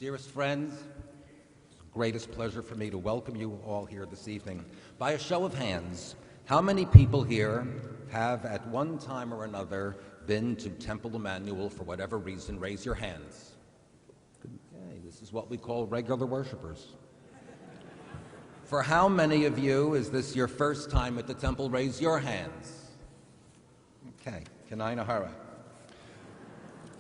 Dearest friends, it's the greatest pleasure for me to welcome you all here this evening. By a show of hands, how many people here have at one time or another been to Temple Emmanuel for whatever reason? Raise your hands. Okay, this is what we call regular worshipers. For how many of you is this your first time at the temple? Raise your hands. Okay, Kenai Nahara.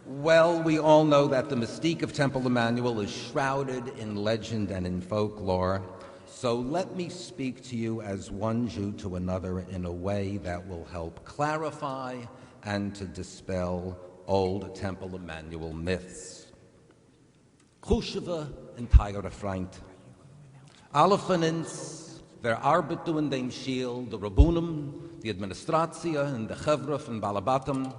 Well, we all know that the mystique of Temple Emmanuel is shrouded in legend and in folklore, so let me speak to you as one Jew to another in a way that will help clarify and to dispel old Temple Emmanuel myths. Kusheva and Tyra Freund. Alle von uns, wer arbeitet in dem Schiel, der Rabbunim, die Administratie und der Chevra von Balabatam,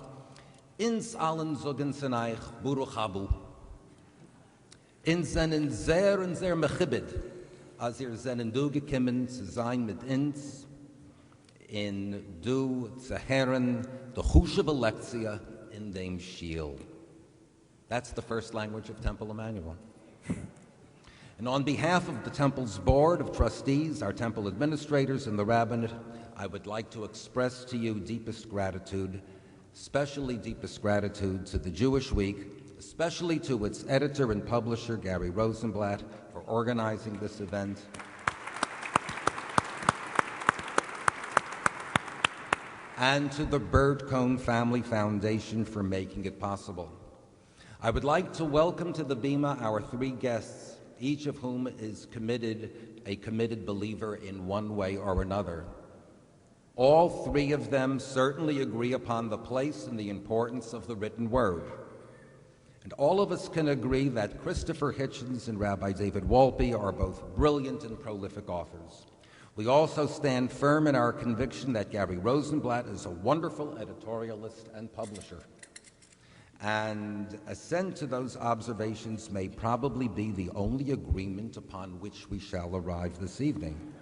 ins allen sagen sie euch, Buruch Habu. In seinen sehr und sehr mechibit, als ihr seinen du gekommen zu sein mit uns, in du zu hören, der Chushe Lektia in dem Schiel. That's the first language of Temple Emmanuel. And on behalf of the Temple's Board of Trustees, our Temple administrators, and the Rabbinate, I would like to express to you deepest gratitude, especially deepest gratitude to the Jewish Week, especially to its editor and publisher, Gary Rosenblatt, for organizing this event. And to the Bird Cone Family Foundation for making it possible. I would like to welcome to the Bima our three guests, each of whom is a committed believer in one way or another. All three of them certainly agree upon the place and the importance of the written word. And all of us can agree that Christopher Hitchens and Rabbi David Wolpe are both brilliant and prolific authors. We also stand firm in our conviction that Gary Rosenblatt is a wonderful editorialist and publisher. And assent to those observations may probably be the only agreement upon which we shall arrive this evening.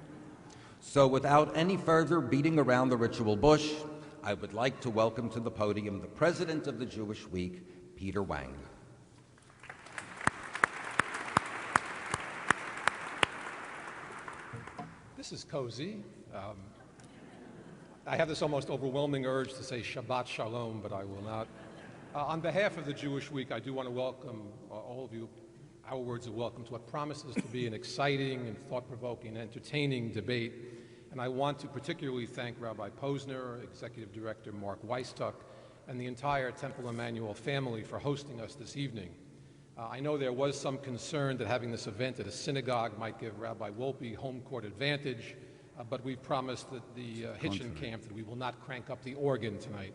So without any further beating around the ritual bush, I would like to welcome to the podium the president of the Jewish Week, Peter Wang. This is cozy. I have this almost overwhelming urge to say Shabbat Shalom, but I will not. On behalf of the Jewish Week, I do want to welcome all of you, our words of welcome to what promises to be an exciting and thought-provoking and entertaining debate. And I want to particularly thank Rabbi Posner, Executive Director Mark Weistuck, and the entire Temple Emmanuel family for hosting us this evening. I know there was some concern that having this event at a synagogue might give Rabbi Wolpe home court advantage, but we've promised that the Hitchens camp that we will not crank up the organ tonight.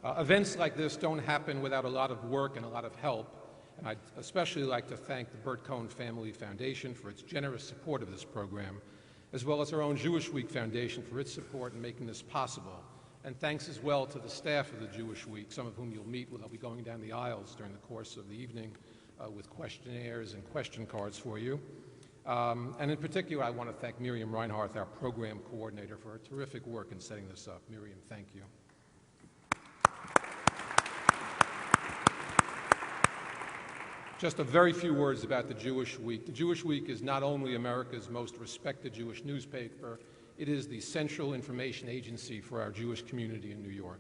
Events like this don't happen without a lot of work and a lot of help, and I'd especially like to thank the Bert Cohn Family Foundation for its generous support of this program, as well as our own Jewish Week Foundation for its support in making this possible. And thanks as well to the staff of the Jewish Week, some of whom you'll meet with. I'll be going down the aisles during the course of the evening with questionnaires and question cards for you. And in particular, I want to thank Miriam Reinhardt, our program coordinator, for her terrific work in setting this up. Miriam, thank you. Just a very few words about the Jewish Week. The Jewish Week is not only America's most respected Jewish newspaper, it is the central information agency for our Jewish community in New York.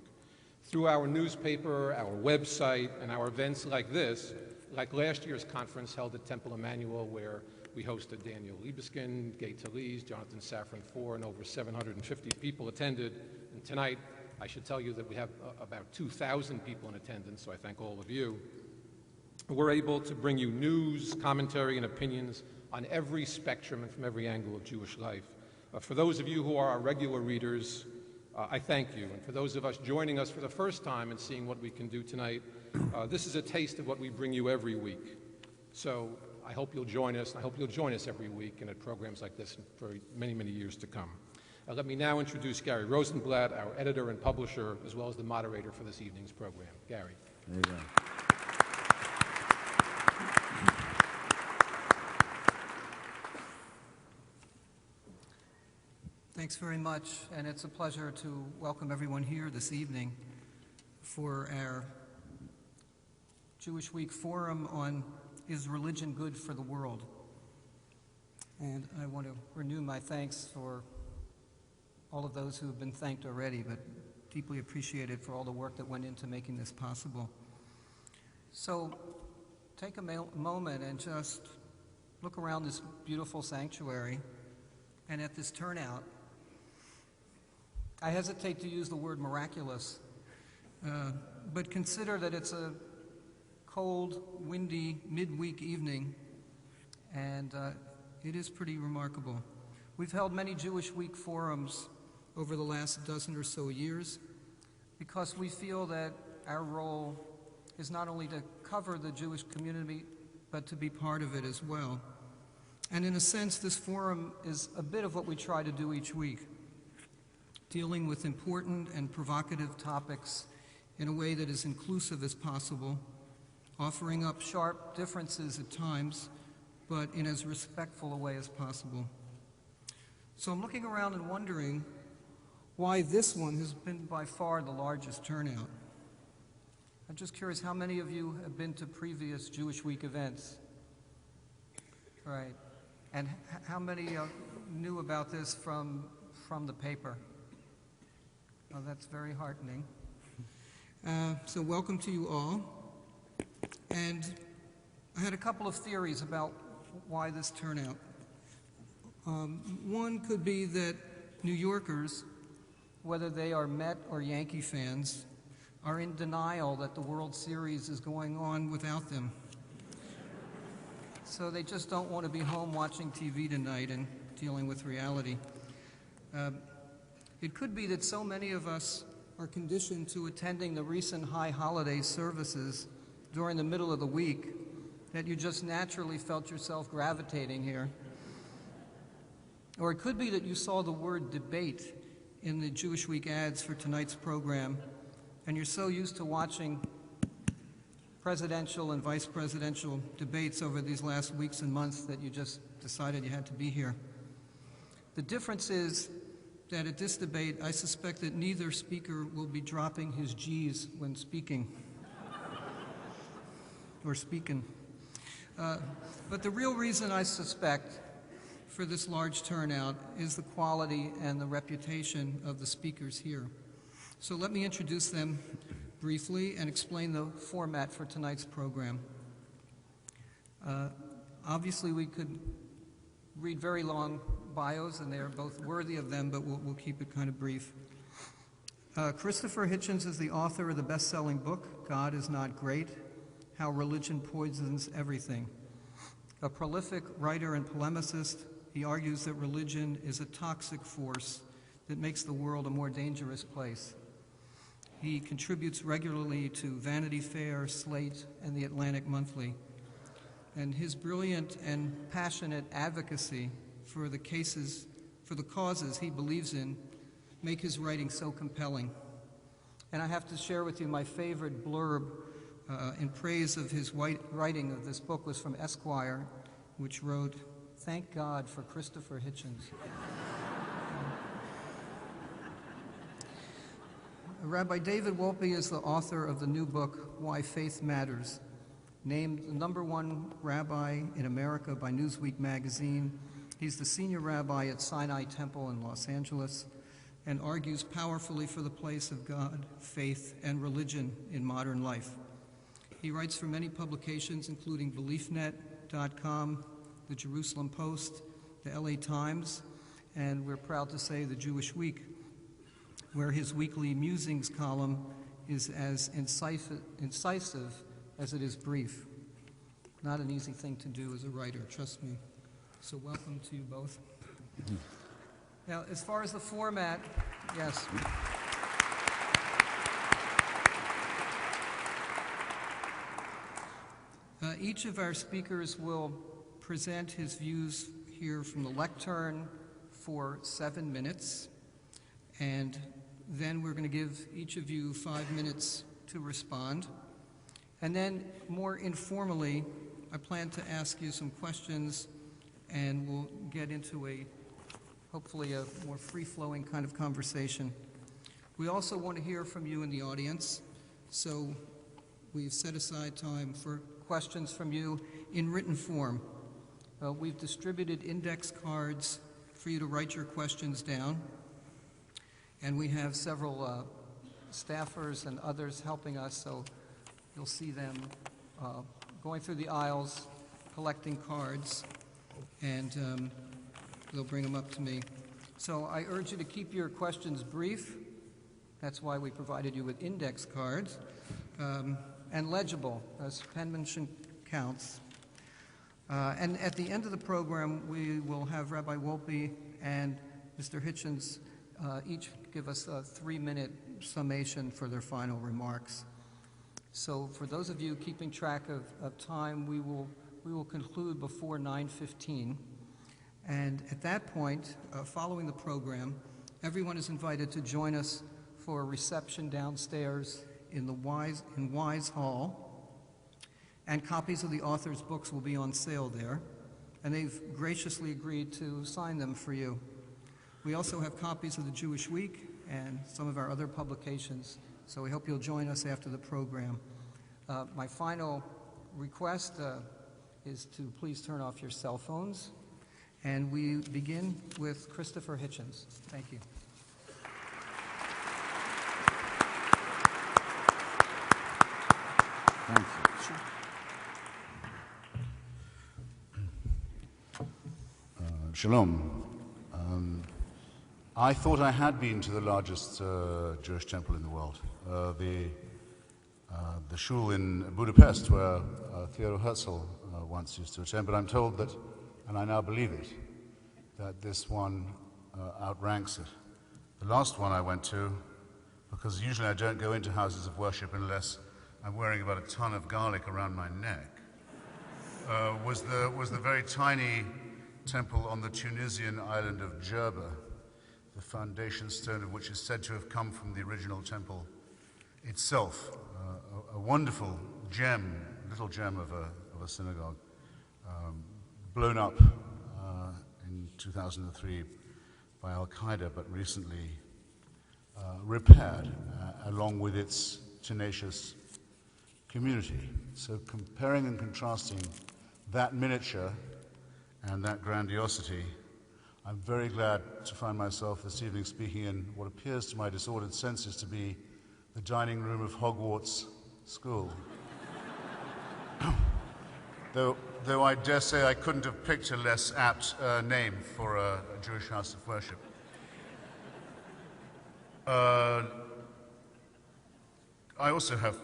Through our newspaper, our website, and our events like this, like last year's conference held at Temple Emmanuel, where we hosted Daniel Libeskind, Gay Talese, Jonathan Safran Foer, and over 750 people attended. And tonight, I should tell you that we have about 2,000 people in attendance, so I thank all of you. We're able to bring you news, commentary, and opinions on every spectrum and from every angle of Jewish life. For those of you who are our regular readers, I thank you. And for those of us joining us for the first time and seeing what we can do tonight, this is a taste of what we bring you every week. So I hope you'll join us, and I hope you'll join us every week and at programs like this for many, many years to come. Let me now introduce Gary Rosenblatt, our editor and publisher, as well as the moderator for this evening's program. Gary. There you go. Thanks very much, and it's a pleasure to welcome everyone here this evening for our Jewish Week Forum on Is Religion Good for the World? And I want to renew my thanks for all of those who have been thanked already, but deeply appreciated for all the work that went into making this possible. So take a moment and just look around this beautiful sanctuary and at this turnout. I hesitate to use the word miraculous, but consider that it's a cold, windy, midweek evening, and it is pretty remarkable. We've held many Jewish Week forums over the last dozen or so years because we feel that our role is not only to cover the Jewish community, but to be part of it as well. And in a sense, this forum is a bit of what we try to do each week, dealing with important and provocative topics in a way that is inclusive as possible, offering up sharp differences at times, but in as respectful a way as possible. So I'm looking around and wondering why this one has been by far the largest turnout. I'm just curious, how many of you have been to previous Jewish Week events? Right. And how many knew about this from the paper? Oh, that's very heartening. So welcome to you all. And I had a couple of theories about why this turnout. One could be that New Yorkers, whether they are Met or Yankee fans, are in denial that the World Series is going on without them. So they just don't want to be home watching TV tonight and dealing with reality. It could be that so many of us are conditioned to attending the recent high holiday services during the middle of the week that you just naturally felt yourself gravitating here. Or it could be that you saw the word debate in the Jewish Week ads for tonight's program, and you're so used to watching presidential and vice presidential debates over these last weeks and months that you just decided you had to be here. The difference is that at this debate, I suspect that neither speaker will be dropping his G's when speaking. Or speaking. But the real reason I suspect for this large turnout is the quality and the reputation of the speakers here. So let me introduce them briefly and explain the format for tonight's program. Obviously, we could read very long bios, and they are both worthy of them, but we'll keep it kind of brief. Christopher Hitchens is the author of the best-selling book, God is Not Great, How Religion Poisons Everything. A prolific writer and polemicist, he argues that religion is a toxic force that makes the world a more dangerous place. He contributes regularly to Vanity Fair, Slate, and the Atlantic Monthly. And his brilliant and passionate advocacy for the causes he believes in, make his writing so compelling. And I have to share with you my favorite blurb in praise of his writing of this book was from Esquire, which wrote, "Thank God for Christopher Hitchens." Rabbi David Wolpe is the author of the new book, Why Faith Matters, named the #1 rabbi in America by Newsweek magazine. He's the senior rabbi at Sinai Temple in Los Angeles and argues powerfully for the place of God, faith, and religion in modern life. He writes for many publications, including BeliefNet.com, the Jerusalem Post, the LA Times, and we're proud to say the Jewish Week, where his weekly musings column is as incisive as it is brief. Not an easy thing to do as a writer, trust me. So welcome to you both. Now, as far as the format, yes. Each of our speakers will present his views here from the lectern for 7 minutes, and then we're going to give each of you 5 minutes to respond. And then, more informally, I plan to ask you some questions, and we'll get into hopefully a more free-flowing kind of conversation. We also want to hear from you in the audience, so we've set aside time for questions from you in written form. We've distributed index cards for you to write your questions down, and we have several staffers and others helping us, so you'll see them going through the aisles, collecting cards, and they'll bring them up to me. So I urge you to keep your questions brief. That's why we provided you with index cards, and legible, as penmanship counts. And at the end of the program, we will have Rabbi Wolpe and Mr. Hitchens each give us a 3-minute summation for their final remarks. So for those of you keeping track of time, we will conclude before 9:15. And at that point, following the program, everyone is invited to join us for a reception downstairs in the Wise Hall. And copies of the author's books will be on sale there, and they've graciously agreed to sign them for you. We also have copies of the Jewish Week and some of our other publications, so we hope you'll join us after the program. My final request is to please turn off your cell phones, and we begin with Christopher Hitchens. Thank you. Thank you. Sure. Shalom. I thought I had been to the largest Jewish temple in the world, the shul in Budapest, where Theodor Herzl once used to attend, but I'm told that, and I now believe it, that this one outranks it. The last one I went to, because usually I don't go into houses of worship unless I'm wearing about a ton of garlic around my neck, was the very tiny temple on the Tunisian island of Jerba, the foundation stone of which is said to have come from the original temple itself, a wonderful gem, little gem of a synagogue, blown up in 2003 by Al-Qaeda, but recently repaired along with its tenacious community. So comparing and contrasting that miniature and that grandiosity, I'm very glad to find myself this evening speaking in what appears to my disordered senses to be the dining room of Hogwarts School. Though I dare say I couldn't have picked a less apt name for a Jewish house of worship. I also have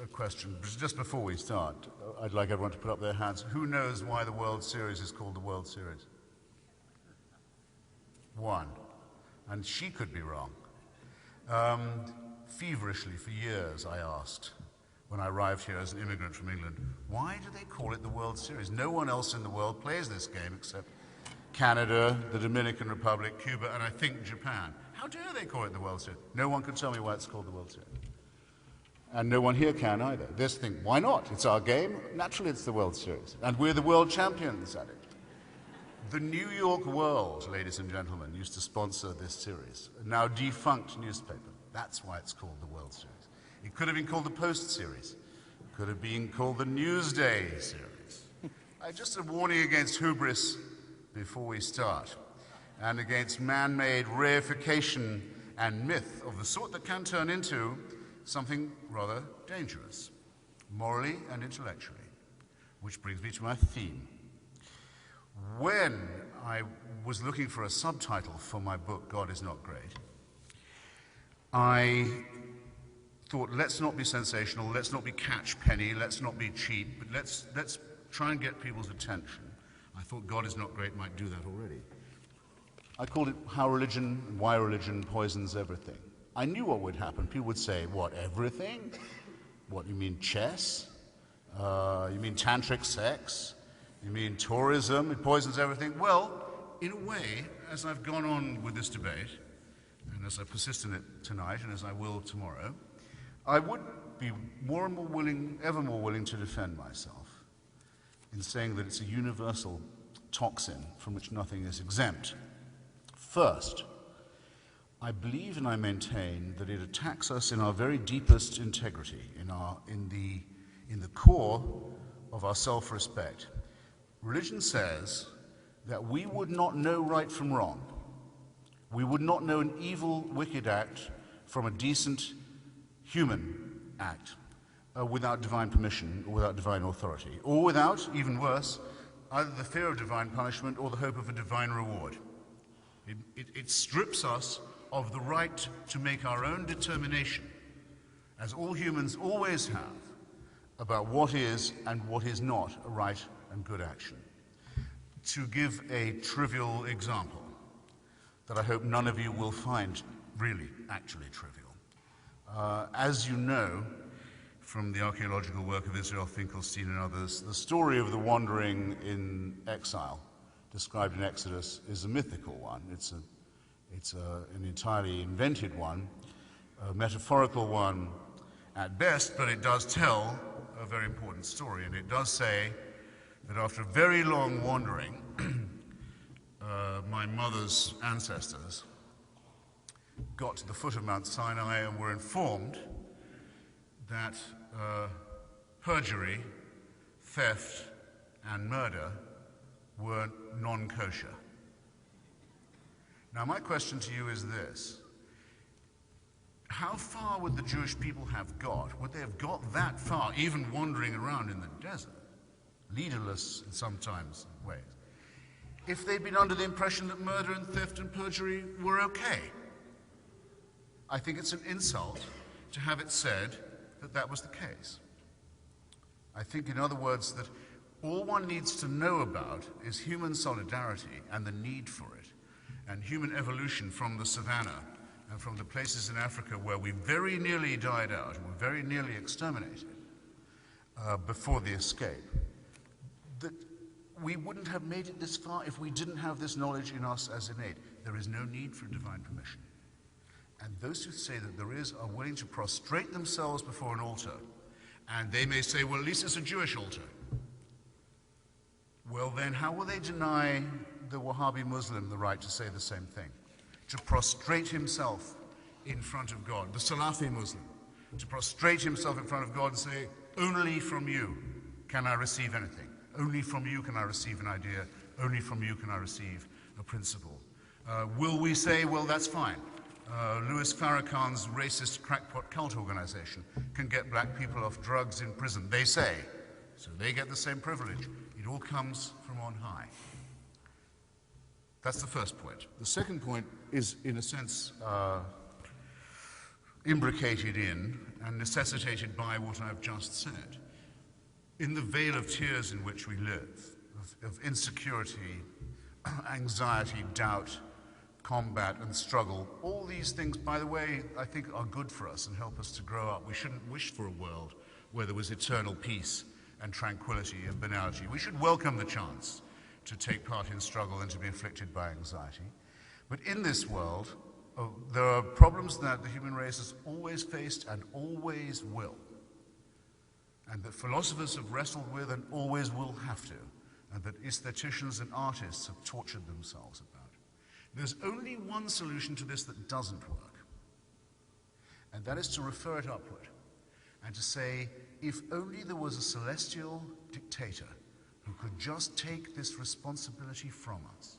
a question, just before we start. I'd like everyone to put up their hands. Who knows why the World Series is called the World Series? One. And she could be wrong. Feverishly, for years, I asked, when I arrived here as an immigrant from England, why do they call it the World Series? No one else in the world plays this game except Canada, the Dominican Republic, Cuba, and I think Japan. How dare they call it the World Series? No one can tell me why it's called the World Series. And no one here can either. This thing, why not? It's our game. Naturally, it's the World Series. And we're the world champions at it. The New York World, ladies and gentlemen, used to sponsor this series, a now defunct newspaper. That's why it's called the World Series. It could have been called the Post Series. It could have been called the Newsday Series. Just a warning against hubris before we start, and against man-made reification and myth of the sort that can turn into something rather dangerous, morally and intellectually, which brings me to my theme. When I was looking for a subtitle for my book, God Is Not Great, I thought, let's not be sensational, let's not be catch-penny, let's not be cheap, but let's try and get people's attention. I thought God Is Not Great might do that already. I called it How Religion and Why Religion Poisons Everything. I knew what would happen. People would say, what, everything? What, you mean chess? You mean tantric sex? You mean tourism? It poisons everything? Well, in a way, as I've gone on with this debate, and as I persist in it tonight, and as I will tomorrow, I would be more and more willing, ever more willing to defend myself in saying that it's a universal toxin from which nothing is exempt. First, I believe and I maintain that it attacks us in our very deepest integrity, in the core of our self-respect. Religion says that we would not know right from wrong. We would not know an evil, wicked act from a decent human act without divine permission or without divine authority, or without, even worse, either the fear of divine punishment or the hope of a divine reward. It strips us of the right to make our own determination, as all humans always have, about what is and what is not a right and good action. To give a trivial example that I hope none of you will find really actually trivial. As you know from the archaeological work of Israel Finkelstein and others, the story of the wandering in exile described in Exodus is a mythical one. It's an entirely invented one, a metaphorical one at best, but it does tell a very important story. And it does say that after very long wandering, my mother's ancestors got to the foot of Mount Sinai and were informed that perjury, theft, and murder were non-kosher. Now, my question to you is this. How far would the Jewish people have got? Would they have got that far, even wandering around in the desert, leaderless in sometimes ways, if they'd been under the impression that murder and theft and perjury were okay? I think it's an insult to have it said that that was the case. I think, in other words, that all one needs to know about is human solidarity and the need for it, and human evolution from the savannah and from the places in Africa where we very nearly died out and were very nearly exterminated before the escape, that we wouldn't have made it this far if we didn't have this knowledge in us as innate. There is no need for divine permission. And those who say that there is are willing to prostrate themselves before an altar, and they may say, well, at least it's a Jewish altar. Well, then how will they deny the Wahhabi Muslim the right to say the same thing? To prostrate himself in front of God, the Salafi Muslim, to prostrate himself in front of God and say, only from you can I receive anything. Only from you can I receive an idea. Only from you can I receive a principle. Will we say, well, that's fine. Louis Farrakhan's racist crackpot cult organization can get black people off drugs in prison, they say. So they get the same privilege. It all comes from on high. That's the first point. The second point is, in a sense, imbricated in and necessitated by what I've just said. In the vale of tears in which we live, of insecurity, anxiety, doubt, combat, and struggle, all these things, by the way, I think are good for us and help us to grow up. We shouldn't wish for a world where there was eternal peace and tranquility and banality. We should welcome the chance to take part in struggle and to be afflicted by anxiety. But in this world, there are problems that the human race has always faced and always will, and that philosophers have wrestled with and always will have to, and that aestheticians and artists have tortured themselves about. There's only one solution to this that doesn't work, and that is to refer it upward and to say, if only there was a celestial dictator who could just take this responsibility from us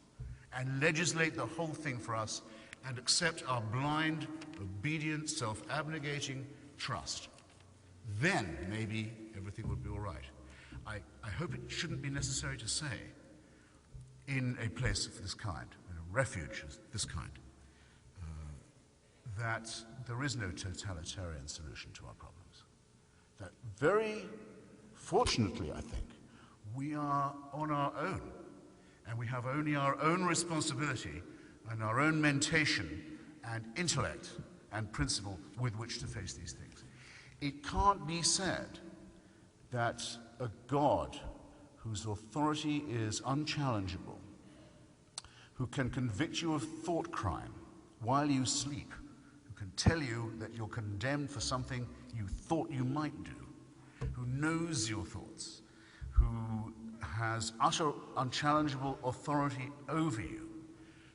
and legislate the whole thing for us and accept our blind, obedient, self-abnegating trust, then maybe everything would be all right. I hope it shouldn't be necessary to say, in a place of this kind, in a refuge of this kind, that there is no totalitarian solution to our problems. That very fortunately, I think, we are on our own, and we have only our own responsibility and our own mentation and intellect and principle with which to face these things. It can't be said that a God whose authority is unchallengeable, who can convict you of thought crime while you sleep, who can tell you that you're condemned for something you thought you might do, who knows your thoughts, who has utter unchallengeable authority over you,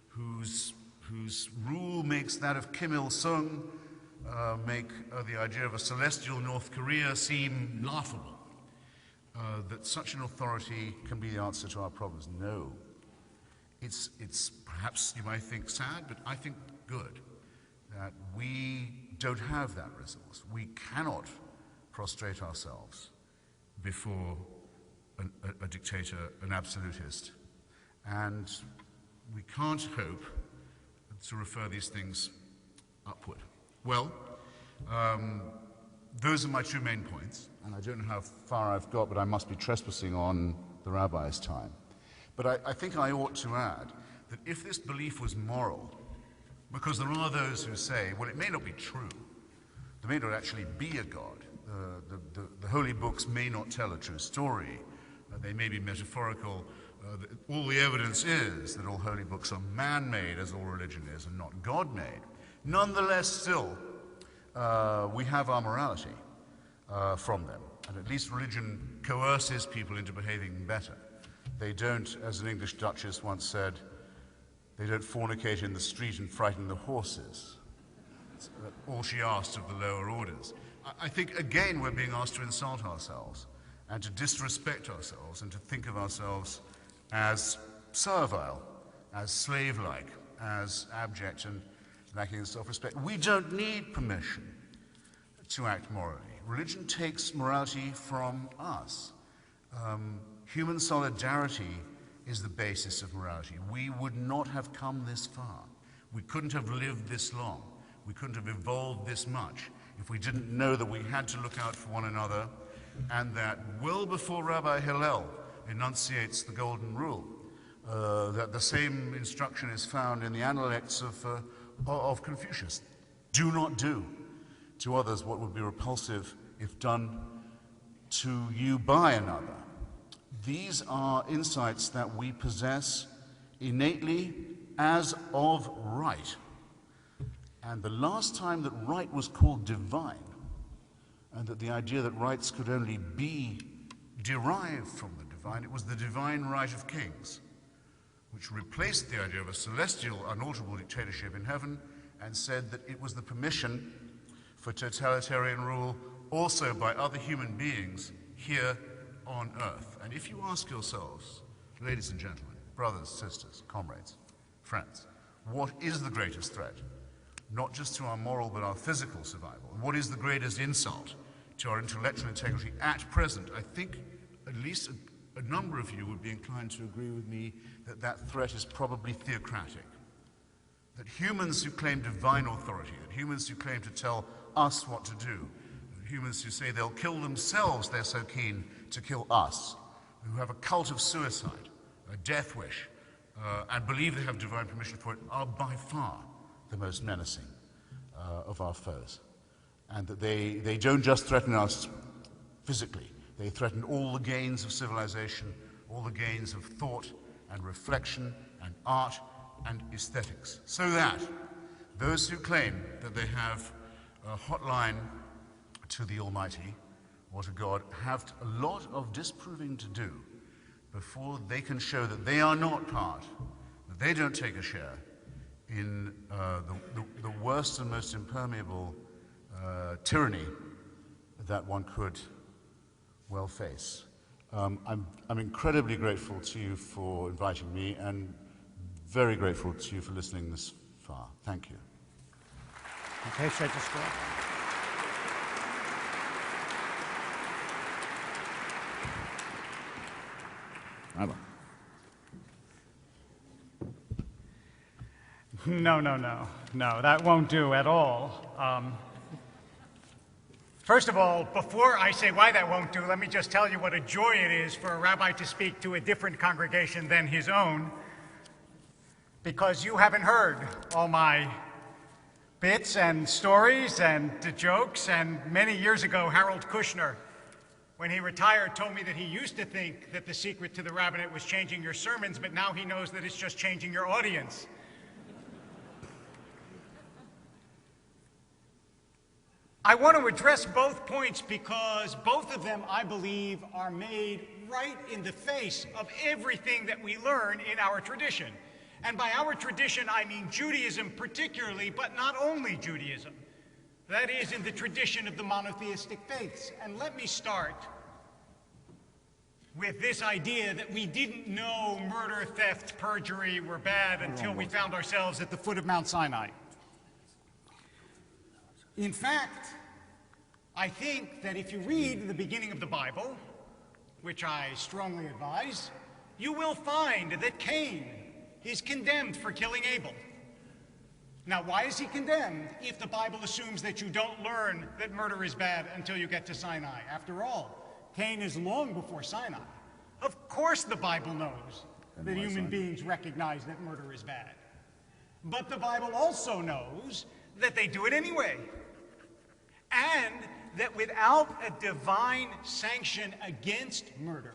whose rule makes that of Kim Il-sung make the idea of a celestial North Korea seem laughable. that such an authority can be the answer to our problems. No. It's perhaps, you might think, sad, but I think good that we don't have that resource. We cannot prostrate ourselves before a dictator, an absolutist. And we can't hope to refer these things upward. Well, those are my two main points, and I don't know how far I've got, but I must be trespassing on the rabbi's time. But I think I ought to add that if this belief was moral, because there are those who say, well, it may not be true, there may not actually be a God, the holy books may not tell a true story, they may be metaphorical, all the evidence is that all holy books are man-made, as all religion is, and not God-made. Nonetheless, still, we have our morality from them, and at least religion coerces people into behaving better. They don't, as an English duchess once said, they don't fornicate in the street and frighten the horses. That's all she asked of the lower orders. I think, again, we're being asked to insult ourselves and to disrespect ourselves and to think of ourselves as servile, as slave-like, as abject and lacking in self-respect. We don't need permission to act morally. Religion takes morality from us. Human solidarity is the basis of morality. We would not have come this far. We couldn't have lived this long. We couldn't have evolved this much if we didn't know that we had to look out for one another, and that well before Rabbi Hillel enunciates the Golden Rule, that the same instruction is found in the Analects of Confucius. Do not do to others what would be repulsive if done to you by another. These are insights that we possess innately as of right. And the last time that right was called divine, and that the idea that rights could only be derived from the divine, it was the divine right of kings, which replaced the idea of a celestial, unalterable dictatorship in heaven and said that it was the permission for totalitarian rule also by other human beings here on earth. And if you ask yourselves, ladies and gentlemen, brothers, sisters, comrades, friends, what is the greatest threat? Not just to our moral but our physical survival. And what is the greatest insult to our intellectual integrity at present? I think at least a number of you would be inclined to agree with me that that threat is probably theocratic. That humans who claim divine authority, that humans who claim to tell us what to do, that humans who say they'll kill themselves, they're so keen to kill us, who have a cult of suicide, a death wish, and believe they have divine permission for it, are by far the most menacing of our foes. And that they don't just threaten us physically, they threaten all the gains of civilization, all the gains of thought and reflection and art and aesthetics. So that those who claim that they have a hotline to the Almighty or to God have a lot of disproving to do before they can show that they are not part, that they don't take a share in the worst and most impermeable tyranny that one could well face. I'm incredibly grateful to you for inviting me and very grateful to you for listening this far. Thank you. Okay, straight to score. Rabbi. No, that won't do at all. First of all, before I say why that won't do, let me just tell you what a joy it is for a rabbi to speak to a different congregation than his own, because you haven't heard all my bits and stories and jokes. And many years ago, Harold Kushner, when he retired, told me that he used to think that the secret to the rabbinate was changing your sermons, but now he knows that it's just changing your audience. I want to address both points because both of them, I believe, are made right in the face of everything that we learn in our tradition. And by our tradition, I mean Judaism particularly, but not only Judaism. That is, in the tradition of the monotheistic faiths. And let me start with this idea that we didn't know murder, theft, perjury were bad until we found ourselves at the foot of Mount Sinai. In fact, I think that if you read the beginning of the Bible, which I strongly advise, you will find that Cain is condemned for killing Abel. Now, why is he condemned if the Bible assumes that you don't learn that murder is bad until you get to Sinai? After all, Cain is long before Sinai. Of course the Bible knows that human beings recognize that murder is bad. But the Bible also knows that they do it anyway. And that without a divine sanction against murder,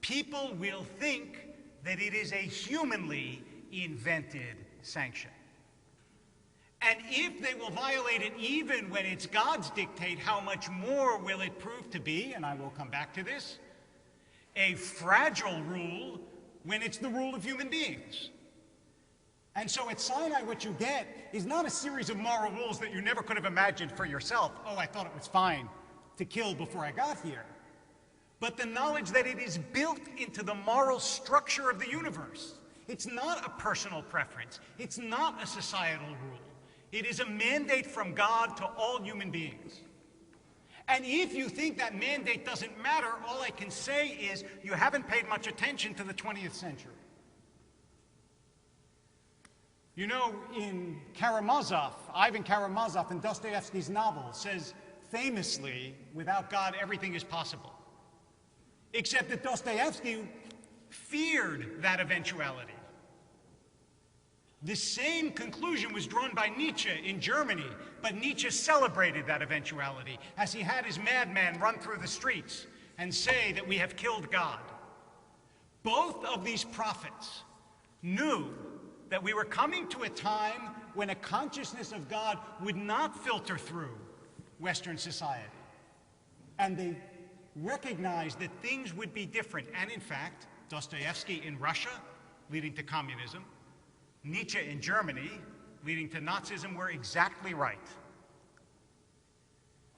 people will think that it is a humanly invented sanction. And if they will violate it even when it's God's dictate, how much more will it prove to be, and I will come back to this, a fragile rule when it's the rule of human beings. And so at Sinai, what you get is not a series of moral rules that you never could have imagined for yourself. Oh, I thought it was fine to kill before I got here. But the knowledge that it is built into the moral structure of the universe. It's not a personal preference. It's not a societal rule. It is a mandate from God to all human beings. And if you think that mandate doesn't matter, all I can say is you haven't paid much attention to the 20th century. You know, in Karamazov, Ivan Karamazov in Dostoevsky's novel says famously, without God, everything is possible. Except that Dostoevsky feared that eventuality. The same conclusion was drawn by Nietzsche in Germany, but Nietzsche celebrated that eventuality as he had his madman run through the streets and say that we have killed God. Both of these prophets knew that we were coming to a time when a consciousness of God would not filter through Western society. And they recognized that things would be different. And in fact, Dostoevsky in Russia, leading to communism, Nietzsche in Germany, leading to Nazism, were exactly right.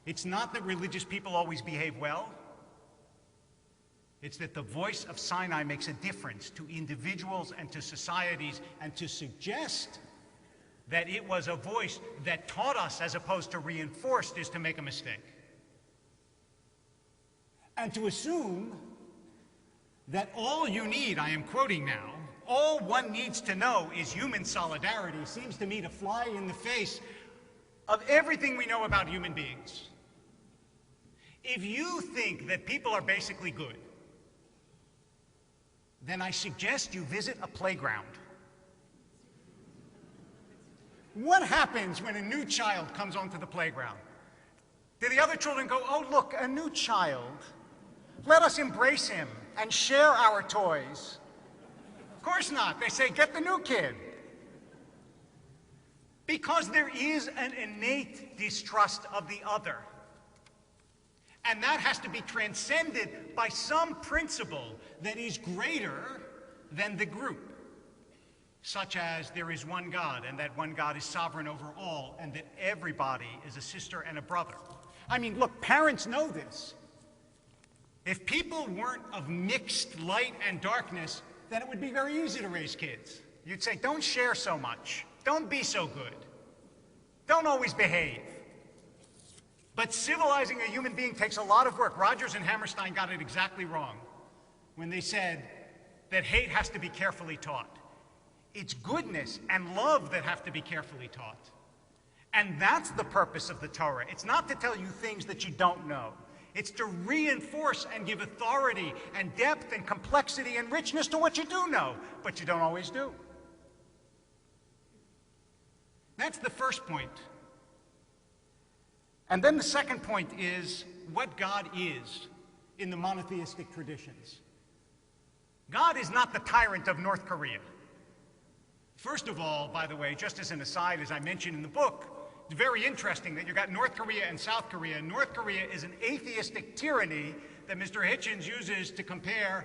It's not that religious people always behave well. It's that the voice of Sinai makes a difference to individuals and to societies, and to suggest that it was a voice that taught us as opposed to reinforced is to make a mistake. And to assume that all you need, I am quoting now, all one needs to know is human solidarity seems to me to fly in the face of everything we know about human beings. If you think that people are basically good, then I suggest you visit a playground. What happens when a new child comes onto the playground? Do the other children go, oh, look, a new child. Let us embrace him and share our toys? Of course not. They say, get the new kid. Because there is an innate distrust of the other. And that has to be transcended by some principle that is greater than the group, such as there is one God, and that one God is sovereign over all, and that everybody is a sister and a brother. I mean, look, parents know this. If people weren't of mixed light and darkness, then it would be very easy to raise kids. You'd say, don't share so much. Don't be so good. Don't always behave. But civilizing a human being takes a lot of work. Rogers and Hammerstein got it exactly wrong when they said that hate has to be carefully taught. It's goodness and love that have to be carefully taught. And that's the purpose of the Torah. It's not to tell you things that you don't know. It's to reinforce and give authority and depth and complexity and richness to what you do know, but you don't always do. That's the first point. And then the second point is what God is in the monotheistic traditions. God is not the tyrant of North Korea. First of all, by the way, just as an aside, as I mentioned in the book, it's very interesting that you've got North Korea and South Korea. North Korea is an atheistic tyranny that Mr. Hitchens uses to compare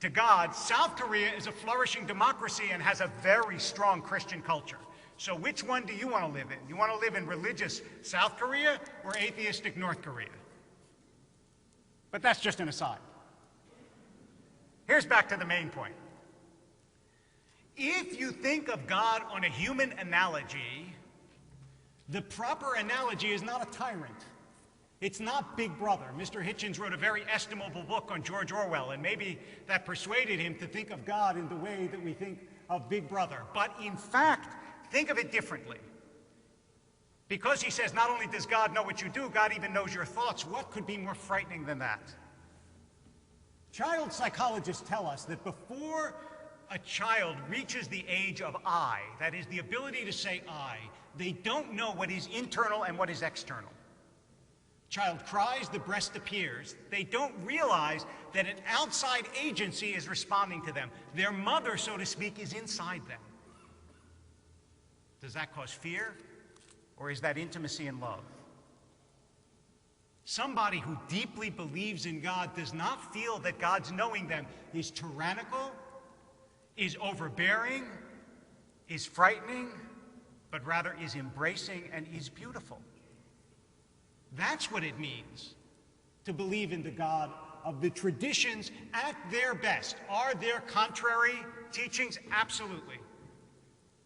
to God. South Korea is a flourishing democracy and has a very strong Christian culture. So which one do you want to live in? You want to live in religious South Korea or atheistic North Korea? But that's just an aside. Here's back to the main point. If you think of God on a human analogy, the proper analogy is not a tyrant. It's not Big Brother. Mr. Hitchens wrote a very estimable book on George Orwell, and maybe that persuaded him to think of God in the way that we think of Big Brother. But in fact, think of it differently. Because he says not only does God know what you do, God even knows your thoughts. What could be more frightening than that? Child psychologists tell us that before a child reaches the age of I, that is the ability to say I, they don't know what is internal and what is external. Child cries, the breast appears. They don't realize that an outside agency is responding to them. Their mother, so to speak, is inside them. Does that cause fear? Or is that intimacy and love? Somebody who deeply believes in God does not feel that God's knowing them is tyrannical, is overbearing, is frightening, but rather is embracing and is beautiful. That's what it means to believe in the God of the traditions at their best. Are there contrary teachings? Absolutely.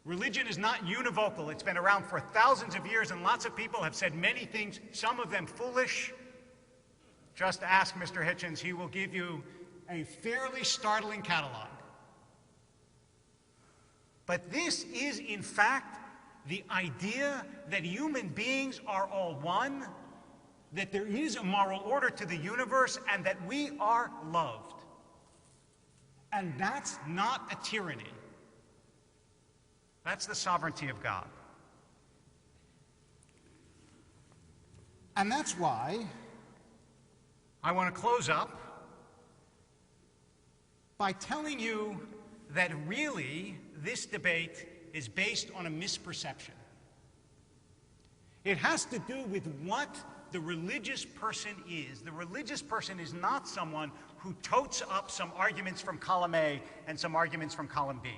Religion is not univocal. It's been around for thousands of years, and lots of people have said many things, some of them foolish. Just ask Mr. Hitchens. He will give you a fairly startling catalog. But this is, in fact, the idea that human beings are all one, that there is a moral order to the universe, and that we are loved. And that's not a tyranny. That's the sovereignty of God. And that's why I want to close up by telling you that really this debate is based on a misperception. It has to do with what the religious person is. The religious person is not someone who totes up some arguments from column A and some arguments from column B.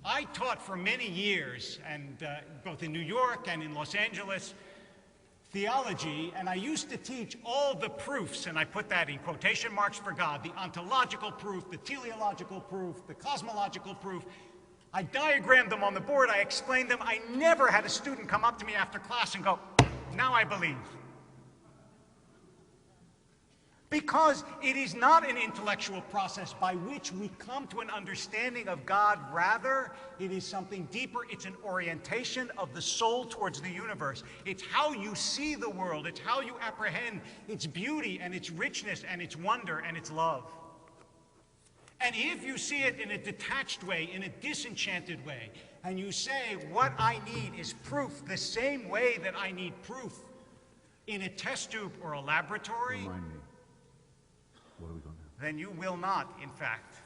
I taught for many years, and both in New York and in Los Angeles, theology, and I used to teach all the proofs, and I put that in quotation marks for God, the ontological proof, the teleological proof, the cosmological proof. I diagrammed them on the board, I explained them. I never had a student come up to me after class and go, "Now I believe." Because it is not an intellectual process by which we come to an understanding of God. Rather, it is something deeper. It's an orientation of the soul towards the universe. It's how you see the world. It's how you apprehend its beauty and its richness and its wonder and its love. And if you see it in a detached way, in a disenchanted way, and you say, what I need is proof the same way that I need proof in a test tube or a laboratory, Remind me. What are we going to do? then you will not, in fact,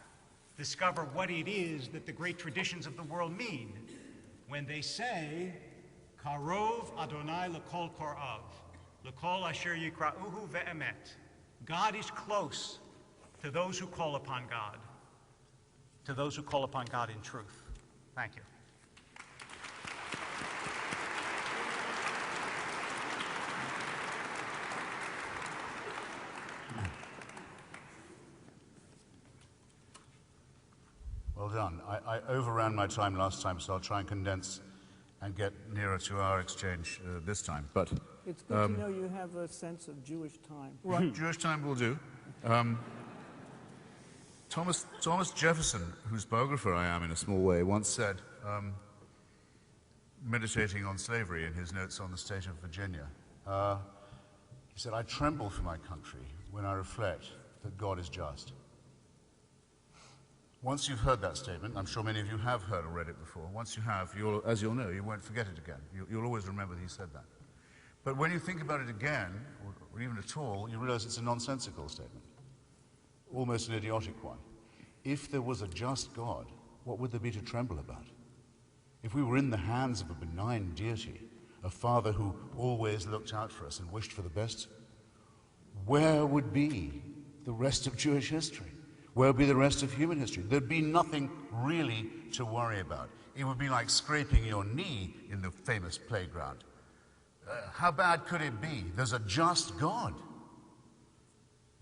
discover what it is that the great traditions of the world mean when they say, Karov Adonai L'Kol Korav, L'Kol Asher Yikra'uhu Ve'emet. God is close to those who call upon God, to those who call upon God in truth. Thank you. Well done. I overran my time last time, so I'll try and condense and get nearer to our exchange this time. But it's good to know you have a sense of Jewish time. right, Jewish time will do. Thomas Jefferson, whose biographer I am in a small way, once said, meditating on slavery in his notes on the state of Virginia, he said, "I tremble for my country when I reflect that God is just." Once you've heard that statement, I'm sure many of you have heard or read it before. Once you have, as you'll know, you won't forget it again. You'll always remember that he said that. But when you think about it again, or even at all, you realize it's a nonsensical statement, almost an idiotic one. If there was a just God, what would there be to tremble about? If we were in the hands of a benign deity, a father who always looked out for us and wished for the best, where would be the rest of Jewish history? Where would be the rest of human history? There'd be nothing really to worry about. It would be like scraping your knee in the famous playground. How bad could it be? There's a just God.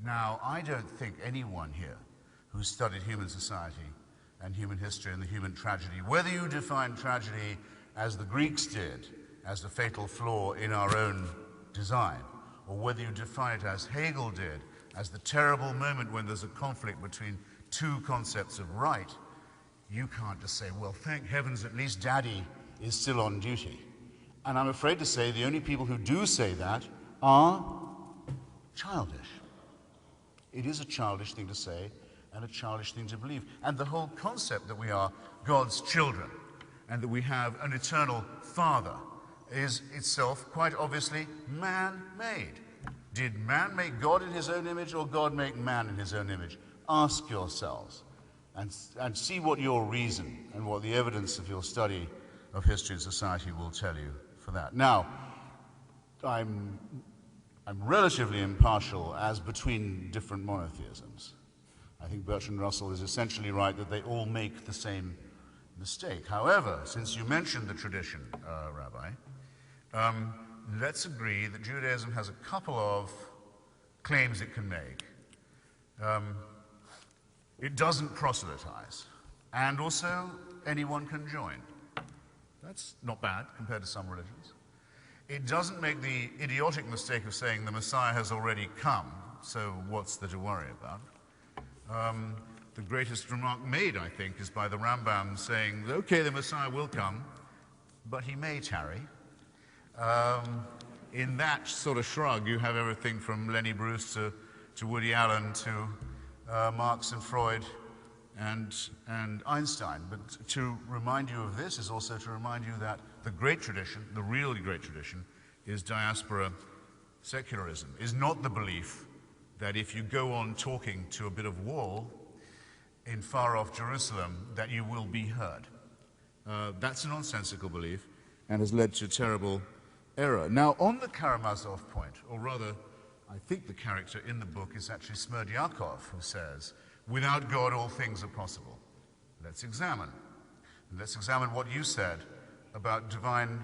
Now, I don't think anyone here who's studied human society and human history and the human tragedy, whether you define tragedy as the Greeks did, as the fatal flaw in our own design, or whether you define it as Hegel did, as the terrible moment when there's a conflict between two concepts of right, you can't just say, well, thank heavens at least Daddy is still on duty. And I'm afraid to say the only people who do say that are childish. It is a childish thing to say and a childish thing to believe. And the whole concept that we are God's children and that we have an eternal Father is itself quite obviously man-made. Did man make God in his own image or God make man in his own image? Ask yourselves and see what your reason and what the evidence of your study of history and society will tell you for that. Now, I'm relatively impartial as between different monotheisms. I think Bertrand Russell is essentially right that they all make the same mistake. However, since you mentioned the tradition, Rabbi, let's agree that Judaism has a couple of claims it can make. It doesn't proselytize, and also anyone can join. That's not bad compared to some religions. It doesn't make the idiotic mistake of saying the Messiah has already come, so what's there to worry about? The greatest remark made, I think, is by the Rambam saying, okay, the Messiah will come, but he may tarry. In that sort of shrug, you have everything from Lenny Bruce to Woody Allen to Marx and Freud and Einstein. But to remind you of this is also to remind you that the great tradition, the really great tradition, is diaspora secularism, is not the belief that if you go on talking to a bit of wall in far-off Jerusalem, that you will be heard. That's a nonsensical belief and has led to terrible error. Now, on the Karamazov point, or rather, I think the character in the book is actually Smerdyakov, who says, without God, all things are possible. Let's examine. Let's examine what you said about divine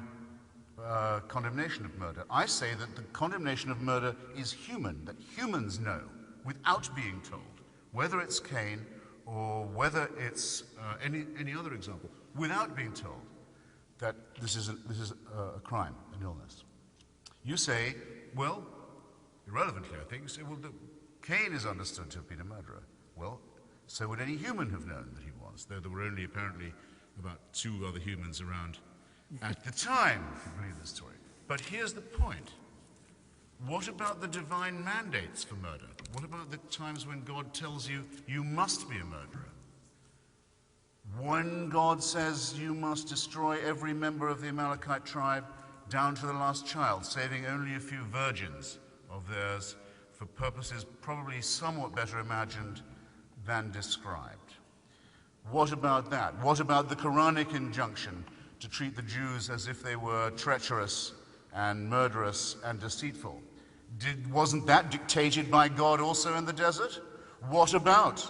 condemnation of murder. I say that the condemnation of murder is human, that humans know, without being told, whether it's Cain or whether it's any other example, without being told that this is a crime, an illness. You say, well, irrelevantly, I think, you say, well, Cain is understood to have been a murderer. Well, so would any human have known that he was, though there were only apparently about 2 other humans around at the time, if you believe the story. But here's the point. What about the divine mandates for murder? What about the times when God tells you, you must be a murderer? When God says you must destroy every member of the Amalekite tribe down to the last child, saving only a few virgins of theirs for purposes probably somewhat better imagined than described. What about that? What about the Quranic injunction to treat the Jews as if they were treacherous and murderous and deceitful? Wasn't that dictated by God also in the desert? What about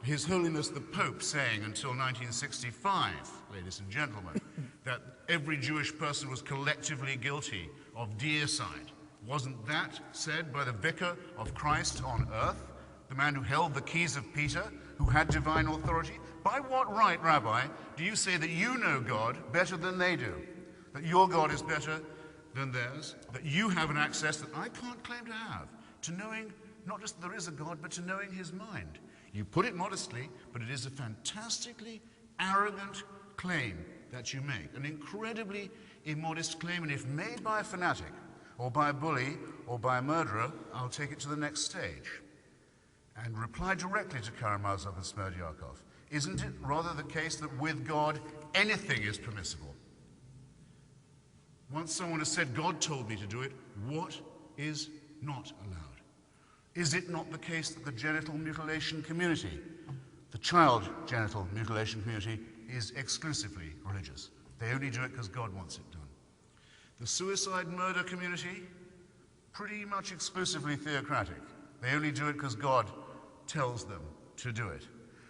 His Holiness the Pope saying until 1965, ladies and gentlemen, that every Jewish person was collectively guilty of deicide? Wasn't that said by the vicar of Christ on earth, the man who held the keys of Peter, who had divine authority? By what right, Rabbi, do you say that you know God better than they do? That your God is better than theirs? That you have an access that I can't claim to have, to knowing not just that there is a God, but to knowing his mind? You put it modestly, but it is a fantastically arrogant claim that you make, an incredibly immodest claim, and if made by a fanatic, or by a bully, or by a murderer, I'll take it to the next stage and reply directly to Karamazov and Smerdyakov. Isn't it rather the case that with God, anything is permissible? Once someone has said, God told me to do it, what is not allowed? Is it not the case that the genital mutilation community, the child genital mutilation community, is exclusively religious? They only do it because God wants it done. The suicide murder community, pretty much exclusively theocratic. They only do it because God tells them to do it.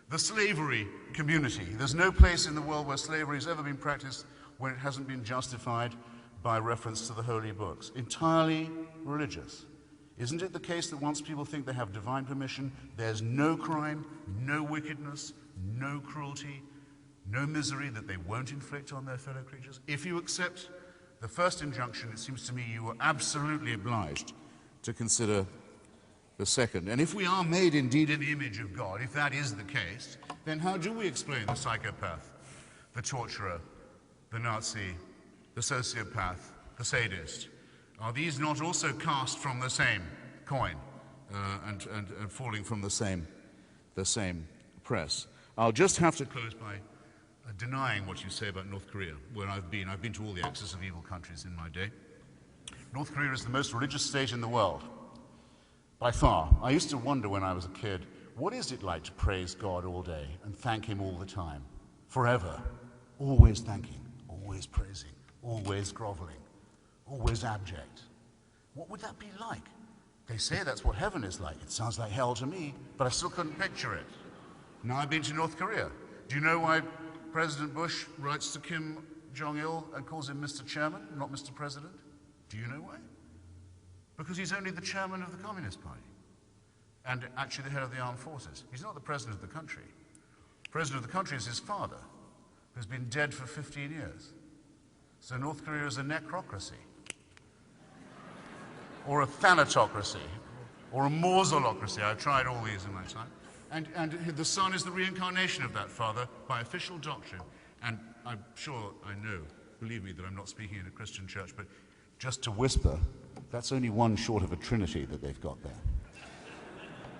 The slavery community, there's no place in the world where slavery has ever been practiced when it hasn't been justified by reference to the holy books. Entirely religious. Isn't it the case that once people think they have divine permission, there's no crime, no wickedness, no cruelty, no misery that they won't inflict on their fellow creatures? If you accept the first injunction, it seems to me you are absolutely obliged to consider the second. And if we are made indeed in the image of God, if that is the case, then how do we explain the psychopath, the torturer, the Nazi, the sociopath, the sadist? Are these not also cast from the same coin and falling from the same press? I'll just have to close by denying what you say about North Korea, where I've been. I've been to all the axis of evil countries in my day. North Korea is the most religious state in the world, by far. I used to wonder when I was a kid, what is it like to praise God all day and thank him all the time, forever, always thanking, always praising, always groveling, always abject? What would that be like? They say that's what heaven is like. It sounds like hell to me, but I still couldn't picture it. Now I've been to North Korea. Do you know why President Bush writes to Kim Jong-il and calls him Mr. Chairman, not Mr. President? Do you know why? Because he's only the chairman of the Communist Party and actually the head of the armed forces. He's not the president of the country. The president of the country is his father, who's been dead for 15 years. So North Korea is a necrocracy, or a thanatocracy, or a mausolocracy. I've tried all these in my time. And the son is the reincarnation of that father by official doctrine. And I'm sure I know, believe me, that I'm not speaking in a Christian church, but just to whisper, that's only one short of a trinity that they've got there.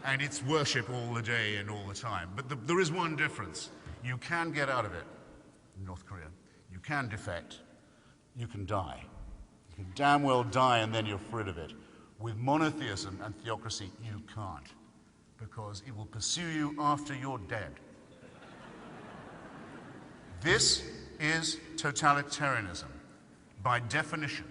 And it's worship all the day and all the time. But there is one difference. You can get out of it in North Korea. You can defect. You can die. You can damn well die and then you're rid of it. With monotheism and theocracy, you can't, because it will pursue you after you're dead. This is totalitarianism. By definition,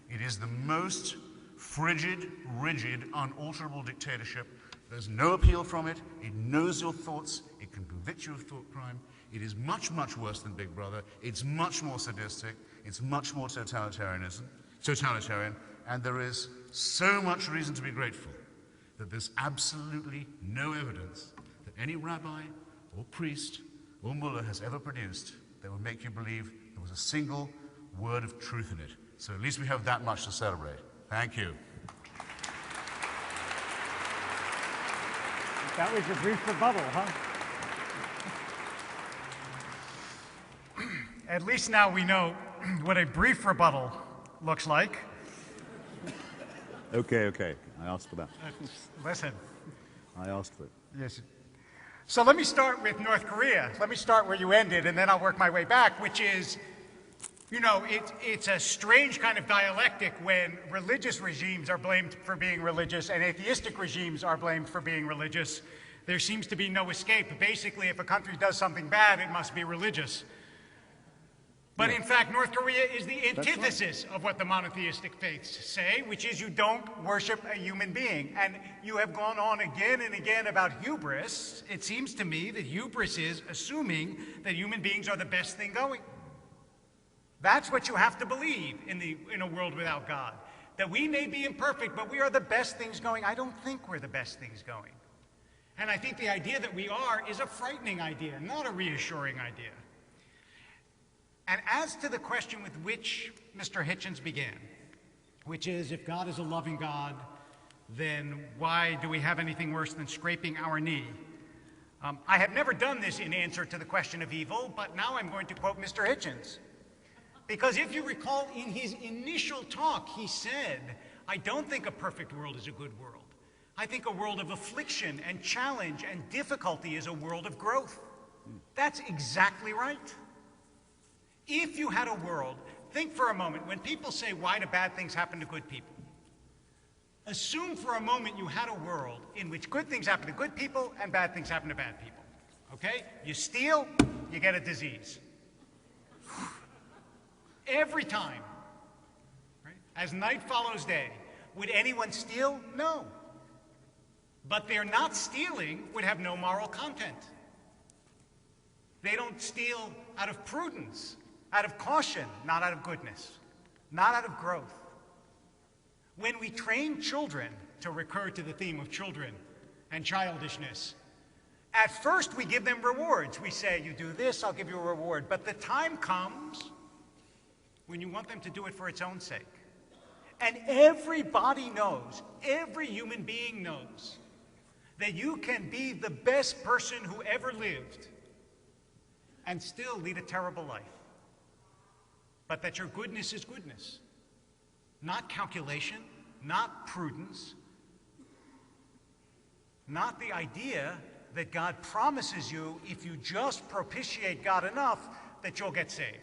it is the most frigid, rigid, unalterable dictatorship. There's no appeal from it. It knows your thoughts. It can convict you of thought crime. It is much, much worse than Big Brother. It's much more sadistic. It's much more totalitarian. And there is so much reason to be grateful that there's absolutely no evidence that any rabbi or priest or mullah has ever produced that would make you believe there was a single word of truth in it. So at least we have that much to celebrate. Thank you. That was your brief rebuttal, huh? At least now we know what a brief rebuttal looks like. Okay. I asked for that. Listen. I asked for it. Yes. So let me start with North Korea. Let me start where you ended, and then I'll work my way back, which is, it's a strange kind of dialectic when religious regimes are blamed for being religious and atheistic regimes are blamed for being religious. There seems to be no escape. Basically, if a country does something bad, it must be religious. But in fact, North Korea is the antithesis of what the monotheistic faiths say, which is you don't worship a human being. And you have gone on again and again about hubris. It seems to me that hubris is assuming that human beings are the best thing going. That's what you have to believe in a world without God. That we may be imperfect, but we are the best things going. I don't think we're the best things going. And I think the idea that we are is a frightening idea, not a reassuring idea. And as to the question with which Mr. Hitchens began, which is, if God is a loving God, then why do we have anything worse than scraping our knee? I have never done this in answer to the question of evil, but now I'm going to quote Mr. Hitchens. Because if you recall, in his initial talk, he said, I don't think a perfect world is a good world. I think a world of affliction and challenge and difficulty is a world of growth. That's exactly right. If you had a world, think for a moment, when people say, why do bad things happen to good people? Assume for a moment you had a world in which good things happen to good people and bad things happen to bad people. Okay? You steal, you get a disease. Every time. Right? As night follows day. Would anyone steal? No. But their not stealing would have no moral content. They don't steal out of prudence, out of caution, not out of goodness, not out of growth. When we train children to recur to the theme of children and childishness. At first, we give them rewards. We say, you do this, I'll give you a reward. But the time comes when you want them to do it for its own sake. And everybody knows, every human being knows, that you can be the best person who ever lived and still lead a terrible life. But that your goodness is goodness, not calculation, not prudence, not the idea that God promises you if you just propitiate God enough that you'll get saved.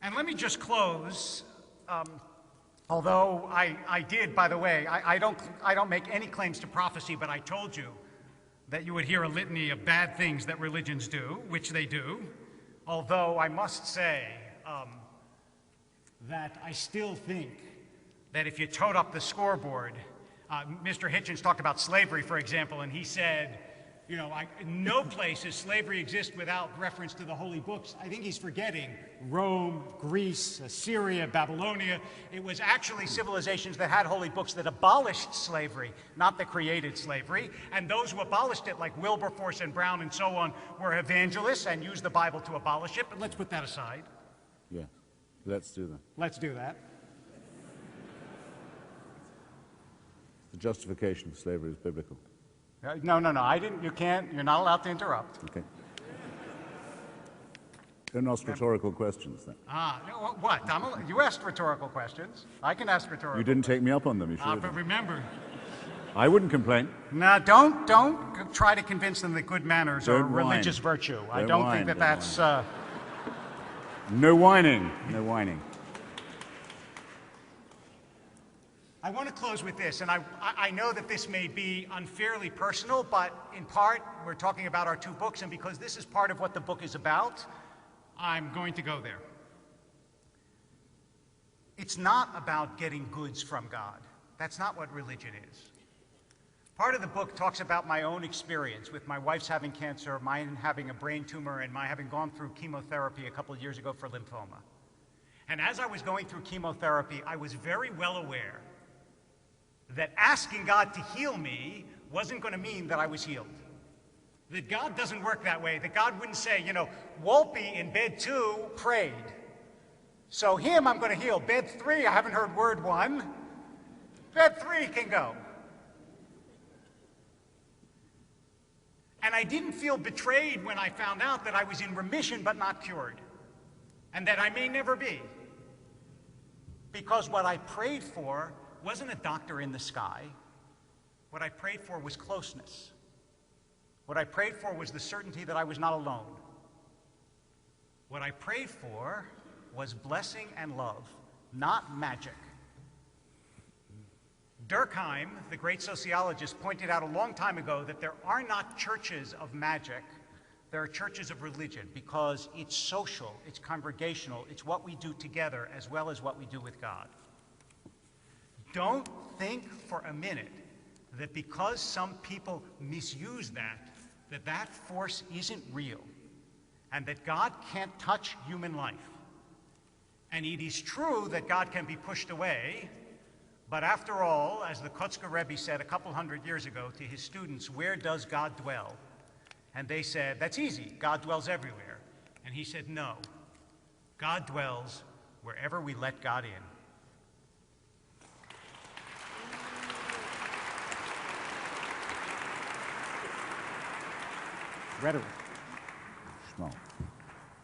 And let me just close, although I did, by the way, I don't make any claims to prophecy, but I told you that you would hear a litany of bad things that religions do, which they do, although I must say that I still think that if you tote up the scoreboard, Mr. Hitchens talked about slavery, for example, and he said, you know, no place does slavery exist without reference to the holy books. I think he's forgetting Rome, Greece, Assyria, Babylonia. It was actually civilizations that had holy books that abolished slavery, not that created slavery. And those who abolished it, like Wilberforce and Brown and so on, were evangelists and used the Bible to abolish it. But let's put that aside. Yeah, let's do that. Let's do that. The justification of slavery is biblical. No, I didn't. You can't. You're not allowed to interrupt. Okay. Don't ask rhetorical questions, then. No, what? You asked rhetorical questions. I can ask rhetorical. You didn't take me up on them. You should have. But remember. I wouldn't complain. Now, don't try to convince them that good manners are a Don't whine. religious virtue. I Don't don't whine, think that don't that's. No whining. No whining. I want to close with this, and I know that this may be unfairly personal, but in part, we're talking about our two books, and because this is part of what the book is about, I'm going to go there. It's not about getting goods from God. That's not what religion is. Part of the book talks about my own experience with my wife's having cancer, mine having a brain tumor, and my having gone through chemotherapy a couple of years ago for lymphoma. And as I was going through chemotherapy, I was very well aware that asking God to heal me wasn't going to mean that I was healed. That God doesn't work that way. That God wouldn't say, you know, Wolpe in bed 2 prayed. So him I'm going to heal. Bed 3, I haven't heard word 1. Bed 3 can go. And I didn't feel betrayed when I found out that I was in remission but not cured. And that I may never be. Because what I prayed for wasn't a doctor in the sky. What I prayed for was closeness. What I prayed for was the certainty that I was not alone. What I prayed for was blessing and love, not magic. Durkheim, the great sociologist, pointed out a long time ago that there are not churches of magic, there are churches of religion, because it's social, it's congregational, it's what we do together as well as what we do with God. Don't think for a minute that because some people misuse that force isn't real, and that God can't touch human life. And it is true that God can be pushed away, but after all, as the Kotzker Rebbe said a couple hundred years ago to his students, where does God dwell? And they said, that's easy, God dwells everywhere. And he said, no, God dwells wherever we let God in. Rhetoric. Schmal.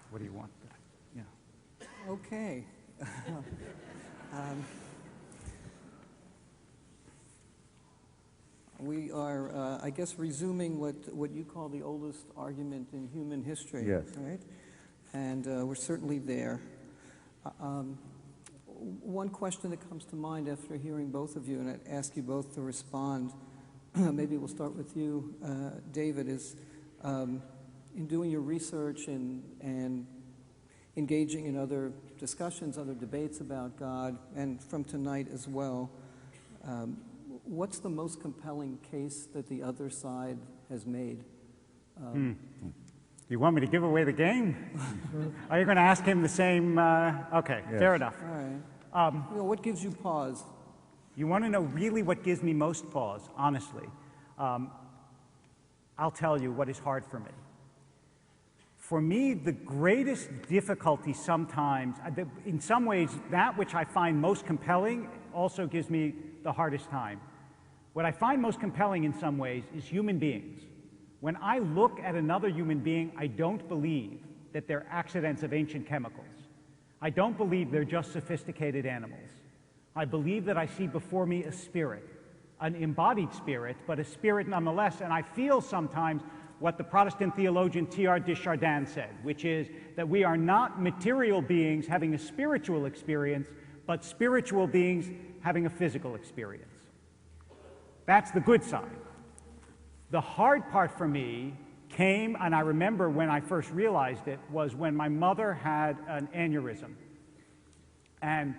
What do you want? Yeah. Okay. We are, I guess, resuming what you call the oldest argument in human history. Yes. Right? And we're certainly there. One question that comes to mind after hearing both of you, and I'd ask you both to respond, maybe we'll start with you, David, is in doing your research and engaging in other discussions, other debates about God, and from tonight as well, what's the most compelling case that the other side has made? You want me to give away the game? Are you going to ask him the same? Okay, Yes. fair enough. All right. What gives you pause? You want to know really what gives me most pause, honestly? I'll tell you what is hard for me. For me, the greatest difficulty sometimes, in some ways, that which I find most compelling also gives me the hardest time. What I find most compelling in some ways is human beings. When I look at another human being, I don't believe that they're accidents of ancient chemicals. I don't believe they're just sophisticated animals. I believe that I see before me a spirit, an embodied spirit, but a spirit nonetheless, and I feel sometimes what the Protestant theologian Teilhard de Chardin said, which is that we are not material beings having a spiritual experience, but spiritual beings having a physical experience. That's the good side. The hard part for me came, and I remember when I first realized it, was when my mother had an aneurysm. And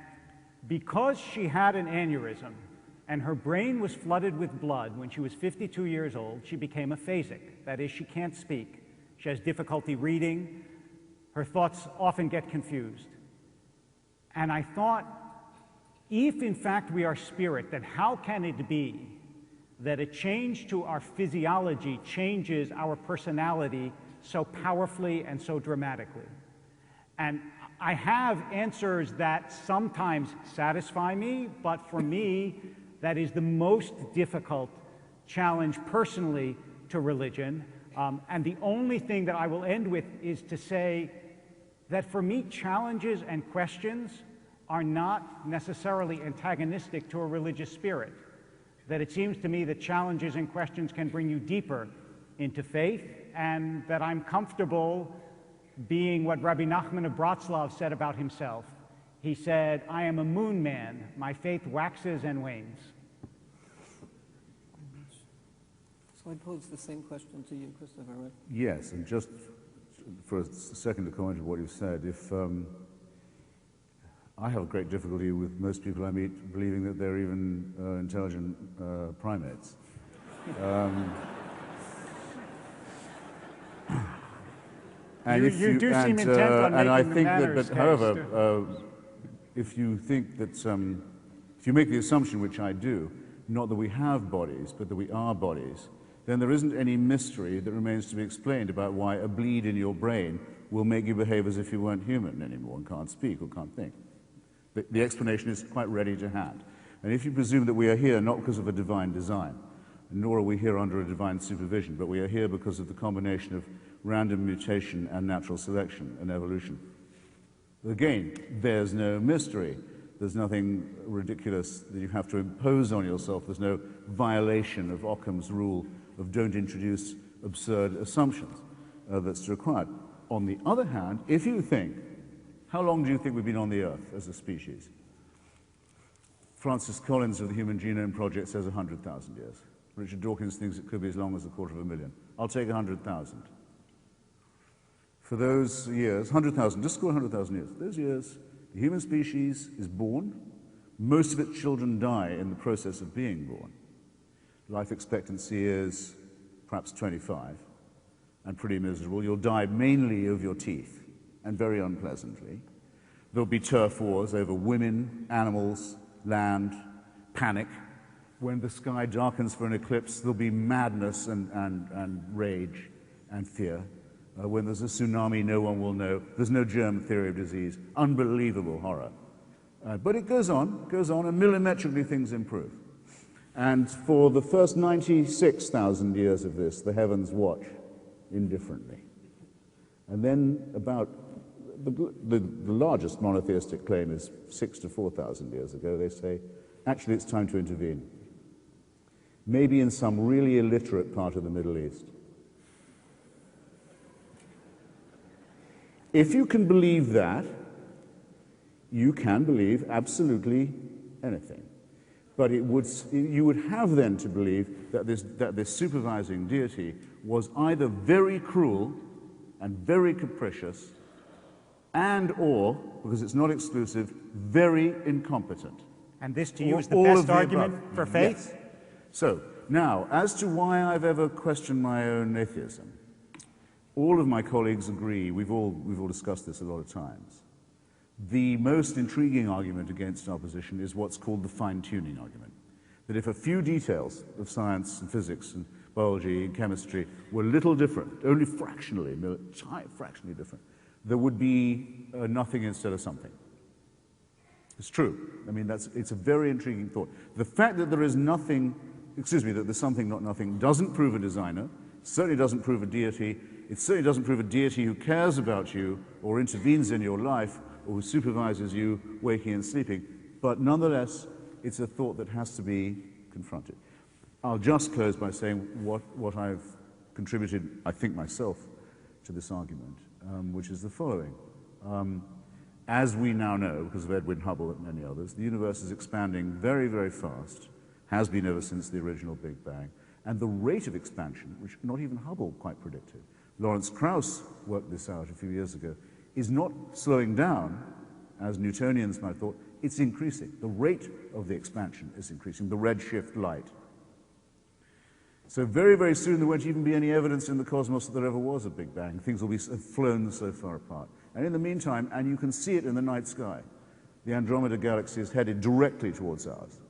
because she had an aneurysm, and her brain was flooded with blood when she was 52 years old, she became aphasic. That is, she can't speak. She has difficulty reading. Her thoughts often get confused. And I thought, if in fact we are spirit, then how can it be that a change to our physiology changes our personality so powerfully and so dramatically? And I have answers that sometimes satisfy me, but for me, that is the most difficult challenge personally to religion. And the only thing that I will end with is to say that for me, challenges and questions are not necessarily antagonistic to a religious spirit. That it seems to me that challenges and questions can bring you deeper into faith, and that I'm comfortable being what Rabbi Nachman of Bratslav said about himself. He said, "I am a moon man. My faith waxes and wanes." So I pose the same question to you, Christopher, right? Yes, and just for a second to comment on what you said, if I have great difficulty with most people I meet believing that they're even intelligent primates. And you do seem intent on and I making the think that, manners but however, if you think that if you make the assumption, which I do, not that we have bodies, but that we are bodies, then there isn't any mystery that remains to be explained about why a bleed in your brain will make you behave as if you weren't human anymore and can't speak or can't think. The explanation is quite ready to hand. And if you presume that we are here not because of a divine design, nor are we here under a divine supervision, but we are here because of the combination of random mutation and natural selection and evolution, again, there's no mystery. There's nothing ridiculous that you have to impose on yourself. There's no violation of Occam's rule of don't introduce absurd assumptions that's required. On the other hand, if you think, how long do you think we've been on the Earth as a species? Francis Collins of the Human Genome Project says 100,000 years. Richard Dawkins thinks it could be as long as 250,000. I'll take 100,000. For those years, 100,000, just score 100,000 years. Those years, the human species is born. Most of its children die in the process of being born. Life expectancy is perhaps 25, and pretty miserable. You'll die mainly of your teeth, and very unpleasantly. There'll be turf wars over women, animals, land, panic. When the sky darkens for an eclipse, there'll be madness and rage and fear. When there's a tsunami, no one will know. There's no germ theory of disease. Unbelievable horror. But it goes on, and millimetrically things improve. And for the first 96,000 years of this, the heavens watch indifferently. And then about the largest monotheistic claim is 6,000 to 4,000 years ago. They say, actually, it's time to intervene. Maybe in some really illiterate part of the Middle East. If you can believe that, you can believe absolutely anything. But you would have then to believe that this supervising deity was either very cruel and very capricious, and or, because it's not exclusive, very incompetent. And this to you is the best argument for faith? Yes. So, now, as to why I've ever questioned my own atheism, all of my colleagues agree, we've all discussed this a lot of times, The most intriguing argument against our position is what's called the fine-tuning argument. That if a few details of science and physics and biology and chemistry were little different, only fractionally different, there would be nothing instead of something. It's true. I mean, it's a very intriguing thought. The fact that there is nothing, that there's something, not nothing, doesn't prove a designer, certainly doesn't prove a deity, it certainly doesn't prove a deity who cares about you or intervenes in your life or who supervises you waking and sleeping, but nonetheless, it's a thought that has to be confronted. I'll just close by saying what I've contributed, I think myself, to this argument, which is the following. As we now know, because of Edwin Hubble and many others, the universe is expanding very, very fast, has been ever since the original Big Bang, and the rate of expansion, which not even Hubble quite predicted, Lawrence Krauss worked this out a few years ago, is not slowing down, as Newtonians might have thought, it's increasing. The rate of the expansion is increasing, the redshift light. So very, very soon there won't even be any evidence in the cosmos that there ever was a Big Bang. Things will be flown so far apart. And in the meantime, and you can see it in the night sky, the Andromeda Galaxy is headed directly towards ours,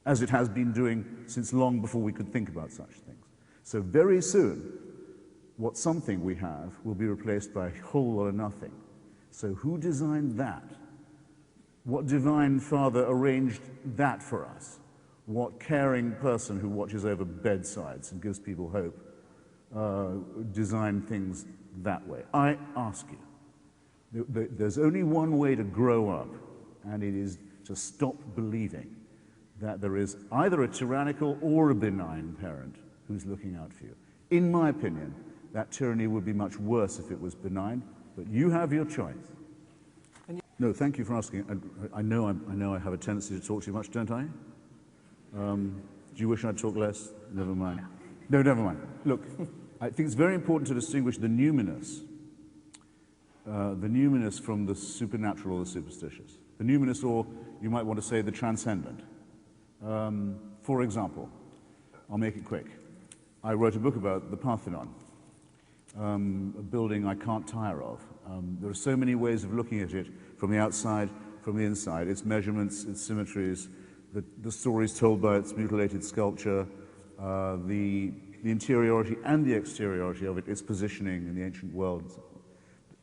as it has been doing since long before we could think about such things. So very soon, what something we have will be replaced by a whole lot of nothing. So who designed that? What divine father arranged that for us? What caring person who watches over bedsides and gives people hope designed things that way? I ask you, there's only one way to grow up, and it is to stop believing that there is either a tyrannical or a benign parent who's looking out for you. In my opinion, that tyranny would be much worse if it was benign, but you have your choice. No, thank you for asking. I know I have a tendency to talk too much, don't I? Do you wish I'd talk less? Never mind. No, never mind. Look, I think it's very important to distinguish the numinous from the supernatural or the superstitious. The numinous, or you might want to say the transcendent. For example, I'll make it quick. I wrote a book about the Parthenon, a building I can't tire of. There are so many ways of looking at it from the outside, from the inside, its measurements, its symmetries, the stories told by its mutilated sculpture, the interiority and the exteriority of it, its positioning in the ancient world.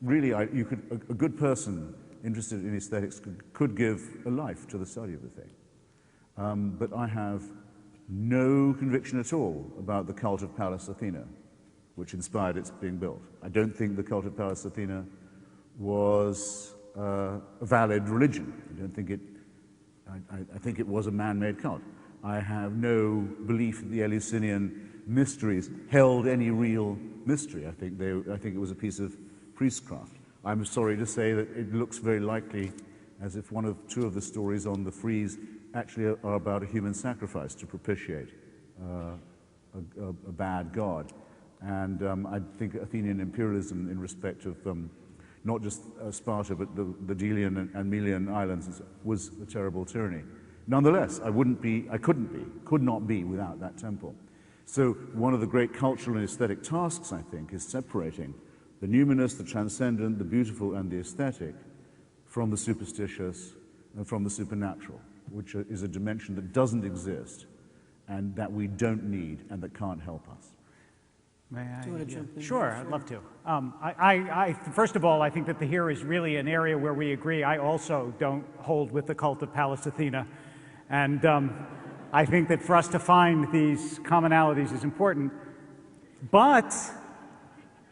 Really, a good person interested in aesthetics could give a life to the study of the thing. But I have no conviction at all about the cult of Pallas Athena, which inspired its being built. I don't think the cult of Pallas Athena was a valid religion. I think it was a man-made cult. I have no belief that the Eleusinian mysteries held any real mystery. I think it was a piece of priestcraft. I'm sorry to say that it looks very likely as if two of the stories on the frieze actually are about a human sacrifice to propitiate a bad god. And I think Athenian imperialism in respect of not just Sparta, but the Delian and Melian islands was a terrible tyranny. Nonetheless, could not be without that temple. So one of the great cultural and aesthetic tasks, I think, is separating the numinous, the transcendent, the beautiful, and the aesthetic from the superstitious and from the supernatural, which is a dimension that doesn't exist and that we don't need and that can't help us. May I? Do you want to jump in? Sure, I'd love to. First of all, I think that here is really an area where we agree. I also don't hold with the cult of Pallas Athena. And I think that for us to find these commonalities is important. But,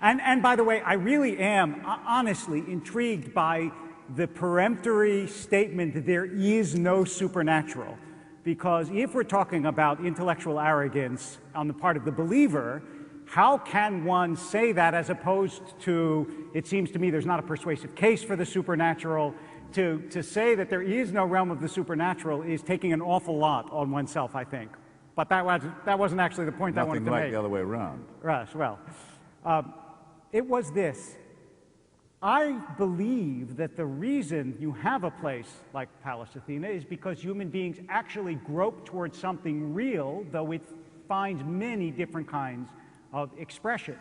and by the way, I really am honestly intrigued by the peremptory statement that there is no supernatural. Because if we're talking about intellectual arrogance on the part of the believer, how can one say that as opposed to, it seems to me there's not a persuasive case for the supernatural, to say that there is no realm of the supernatural is taking an awful lot on oneself, I think. But that wasn't actually the point I wanted to make. Nothing like the other way around. Right, well, it was this. I believe that the reason you have a place like Pallas Athena is because human beings actually grope towards something real, though it finds many different kinds of expressions.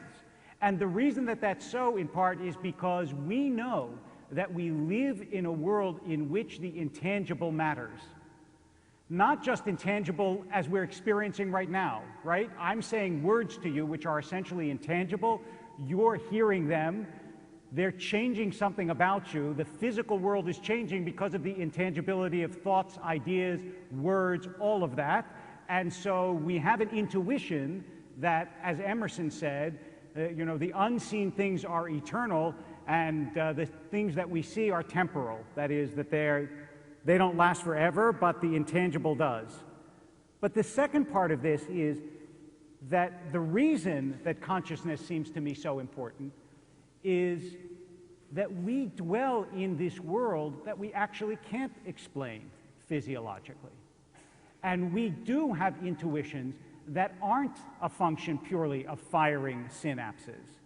And the reason that that's so, in part, is because we know that we live in a world in which the intangible matters. Not just intangible as we're experiencing right now, right? I'm saying words to you which are essentially intangible. You're hearing them. They're changing something about you. The physical world is changing because of the intangibility of thoughts, ideas, words, all of that. And so we have an intuition that, as Emerson said, the unseen things are eternal, and the things that we see are temporal. That is, that they don't last forever, but the intangible does. But the second part of this is that the reason that consciousness seems to me so important is that we dwell in this world that we actually can't explain physiologically. And we do have intuitions that aren't a function purely of firing synapses.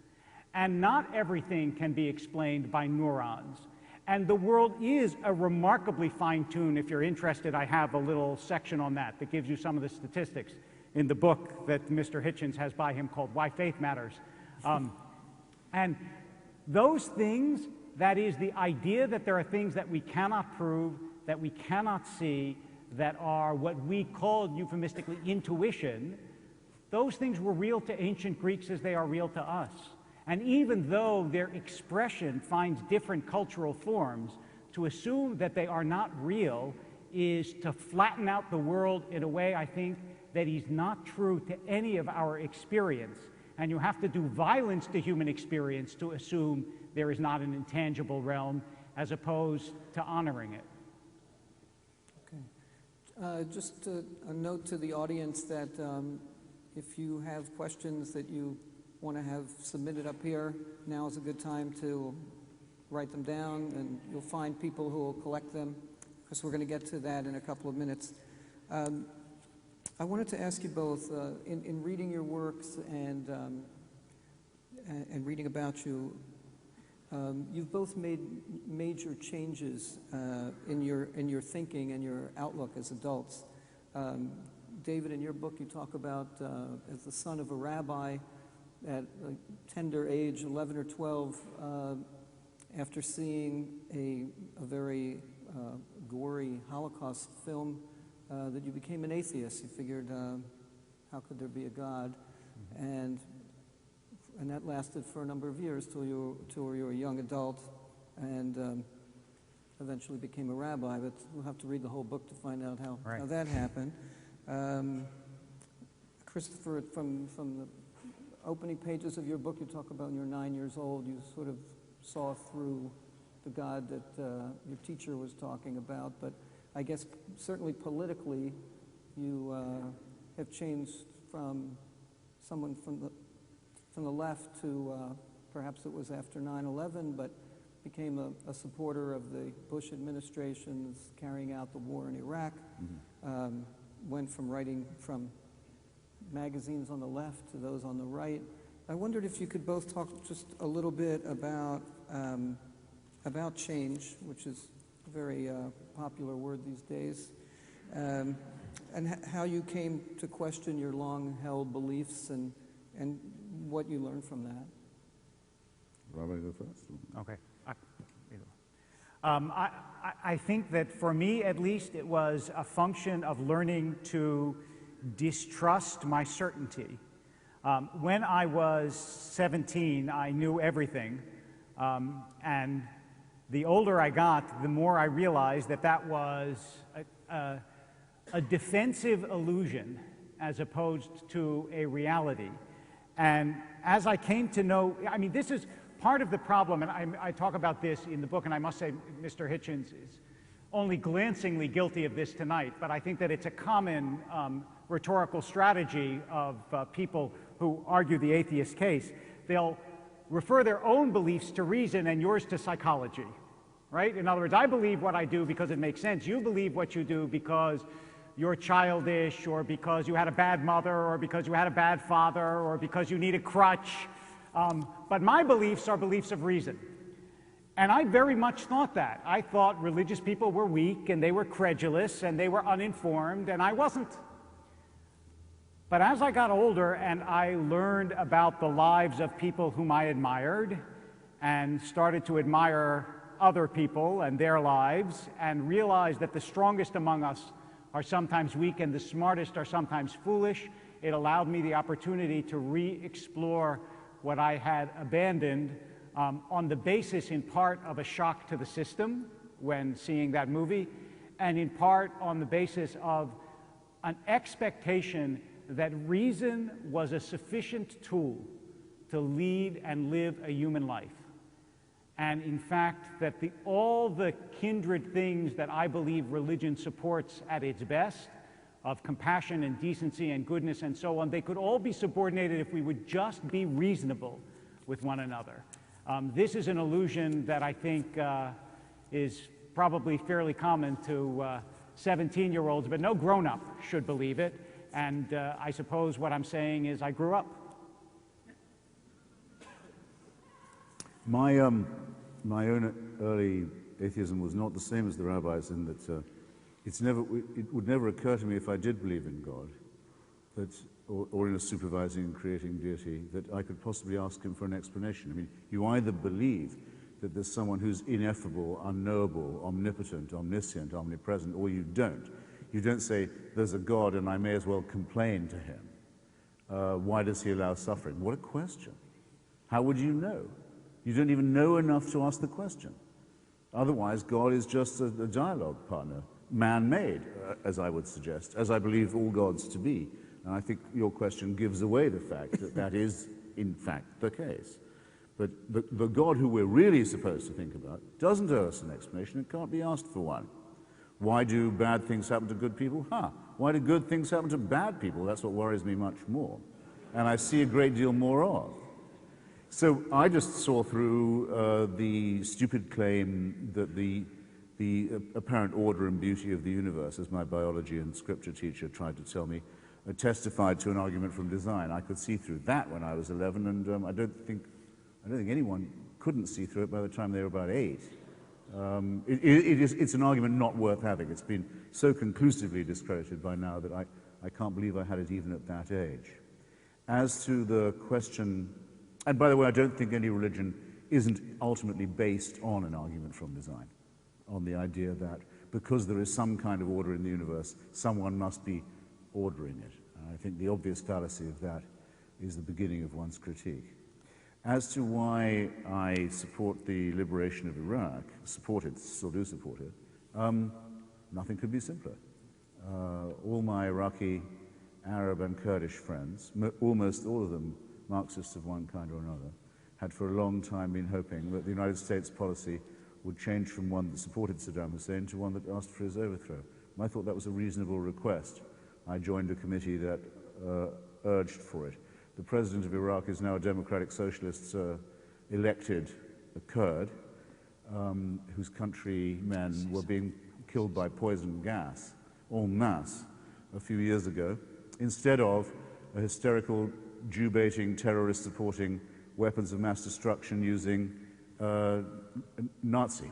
And not everything can be explained by neurons. And the world is a remarkably fine-tuned. If you're interested, I have a little section on that gives you some of the statistics in the book that Mr. Hitchens has by him called Why Faith Matters. And those things, that is the idea that there are things that we cannot prove, that we cannot see, that are what we call euphemistically intuition, those things were real to ancient Greeks as they are real to us. And even though their expression finds different cultural forms, to assume that they are not real is to flatten out the world in a way, I think, that is not true to any of our experience. And you have to do violence to human experience to assume there is not an intangible realm, as opposed to honoring it. Okay. Just a note to the audience that if you have questions that you want to have submitted up here, now is a good time to write them down, and you'll find people who will collect them, because we're going to get to that in a couple of minutes. I wanted to ask you both, in reading your works and reading about you, you've both made major changes in your thinking and your outlook as adults. David, in your book, you talk about as the son of a rabbi at a tender age, 11 or 12, after seeing a very gory Holocaust film, that you became an atheist. You figured, how could there be a God? And that lasted for a number of years till you were a young adult, and eventually became a rabbi. But we'll have to read the whole book to find out how that happened. Christopher, from the opening pages of your book, you talk about when you're 9 years old, you sort of saw through the God that your teacher was talking about, but I guess certainly politically you have changed from someone from the left to perhaps it was after 9/11, but became a supporter of the Bush administration's carrying out the war in Iraq, went from writing from magazines on the left to those on the right. I wondered if you could both talk just a little bit about change, which is a very popular word these days, and how you came to question your long-held beliefs and what you learned from that. Rabbi, go first. Okay. I think that for me, at least, it was a function of learning to distrust my certainty. When I was 17, I knew everything, and the older I got, the more I realized that that was a defensive illusion as opposed to a reality. And as I came to know, I mean, this is part of the problem, and I talk about this in the book, and I must say Mr. Hitchens is only glancingly guilty of this tonight, but I think that it's a common rhetorical strategy of people who argue the atheist case. They'll refer their own beliefs to reason and yours to psychology, right? In other words, I believe what I do because it makes sense. You believe what you do because you're childish, or because you had a bad mother, or because you had a bad father, or because you need a crutch. But my beliefs are beliefs of reason. And I very much thought that. I thought religious people were weak, and they were credulous, and they were uninformed, and I wasn't. But as I got older and I learned about the lives of people whom I admired and started to admire other people and their lives and realize that the strongest among us are sometimes weak and the smartest are sometimes foolish. It allowed me the opportunity to re-explore what I had abandoned on the basis, in part, of a shock to the system when seeing that movie, and in part on the basis of an expectation that reason was a sufficient tool to lead and live a human life. And in fact, that all the kindred things that I believe religion supports at its best, of compassion and decency and goodness and so on, they could all be subordinated if we would just be reasonable with one another. This is an illusion that I think is probably fairly common to 17-year-olds, but no grown-up should believe it. And I suppose what I'm saying is I grew up. My own early atheism was not the same as the rabbis in that it would never occur to me if I did believe in God, or in a supervising and creating deity, that I could possibly ask him for an explanation. I mean, you either believe that there's someone who's ineffable, unknowable, omnipotent, omniscient, omnipresent, or you don't. You don't say, there's a God and I may as well complain to him. Why does he allow suffering? What a question. How would you know? You don't even know enough to ask the question. Otherwise, God is just a dialogue partner, man-made, as I would suggest, as I believe all gods to be. And I think your question gives away the fact that that is, in fact, the case. But the God who we're really supposed to think about doesn't owe us an explanation. It can't be asked for one. Why do bad things happen to good people? Why do good things happen to bad people? That's what worries me much more. And I see a great deal more of. So I just saw through the stupid claim that the apparent order and beauty of the universe, as my biology and scripture teacher tried to tell me, testified to an argument from design. I could see through that when I was 11, and I don't think anyone couldn't see through it by the time they were about 8. It's an argument not worth having. It's been so conclusively discredited by now that I can't believe I had it even at that age. As to the question, and by the way, I don't think any religion isn't ultimately based on an argument from design, on the idea that because there is some kind of order in the universe, someone must be ordering it. And I think the obvious fallacy of that is the beginning of one's critique. As to why I support the liberation of Iraq, still do support it, nothing could be simpler. All my Iraqi, Arab and Kurdish friends, almost all of them Marxists of one kind or another, had for a long time been hoping that the United States policy would change from one that supported Saddam Hussein to one that asked for his overthrow. And I thought that was a reasonable request. I joined a committee that urged for it. The president of Iraq is now a democratic socialist elected Kurd whose countrymen were being killed by poison gas en masse a few years ago, instead of a hysterical, Jew-baiting, terrorist-supporting weapons of mass destruction using Nazi.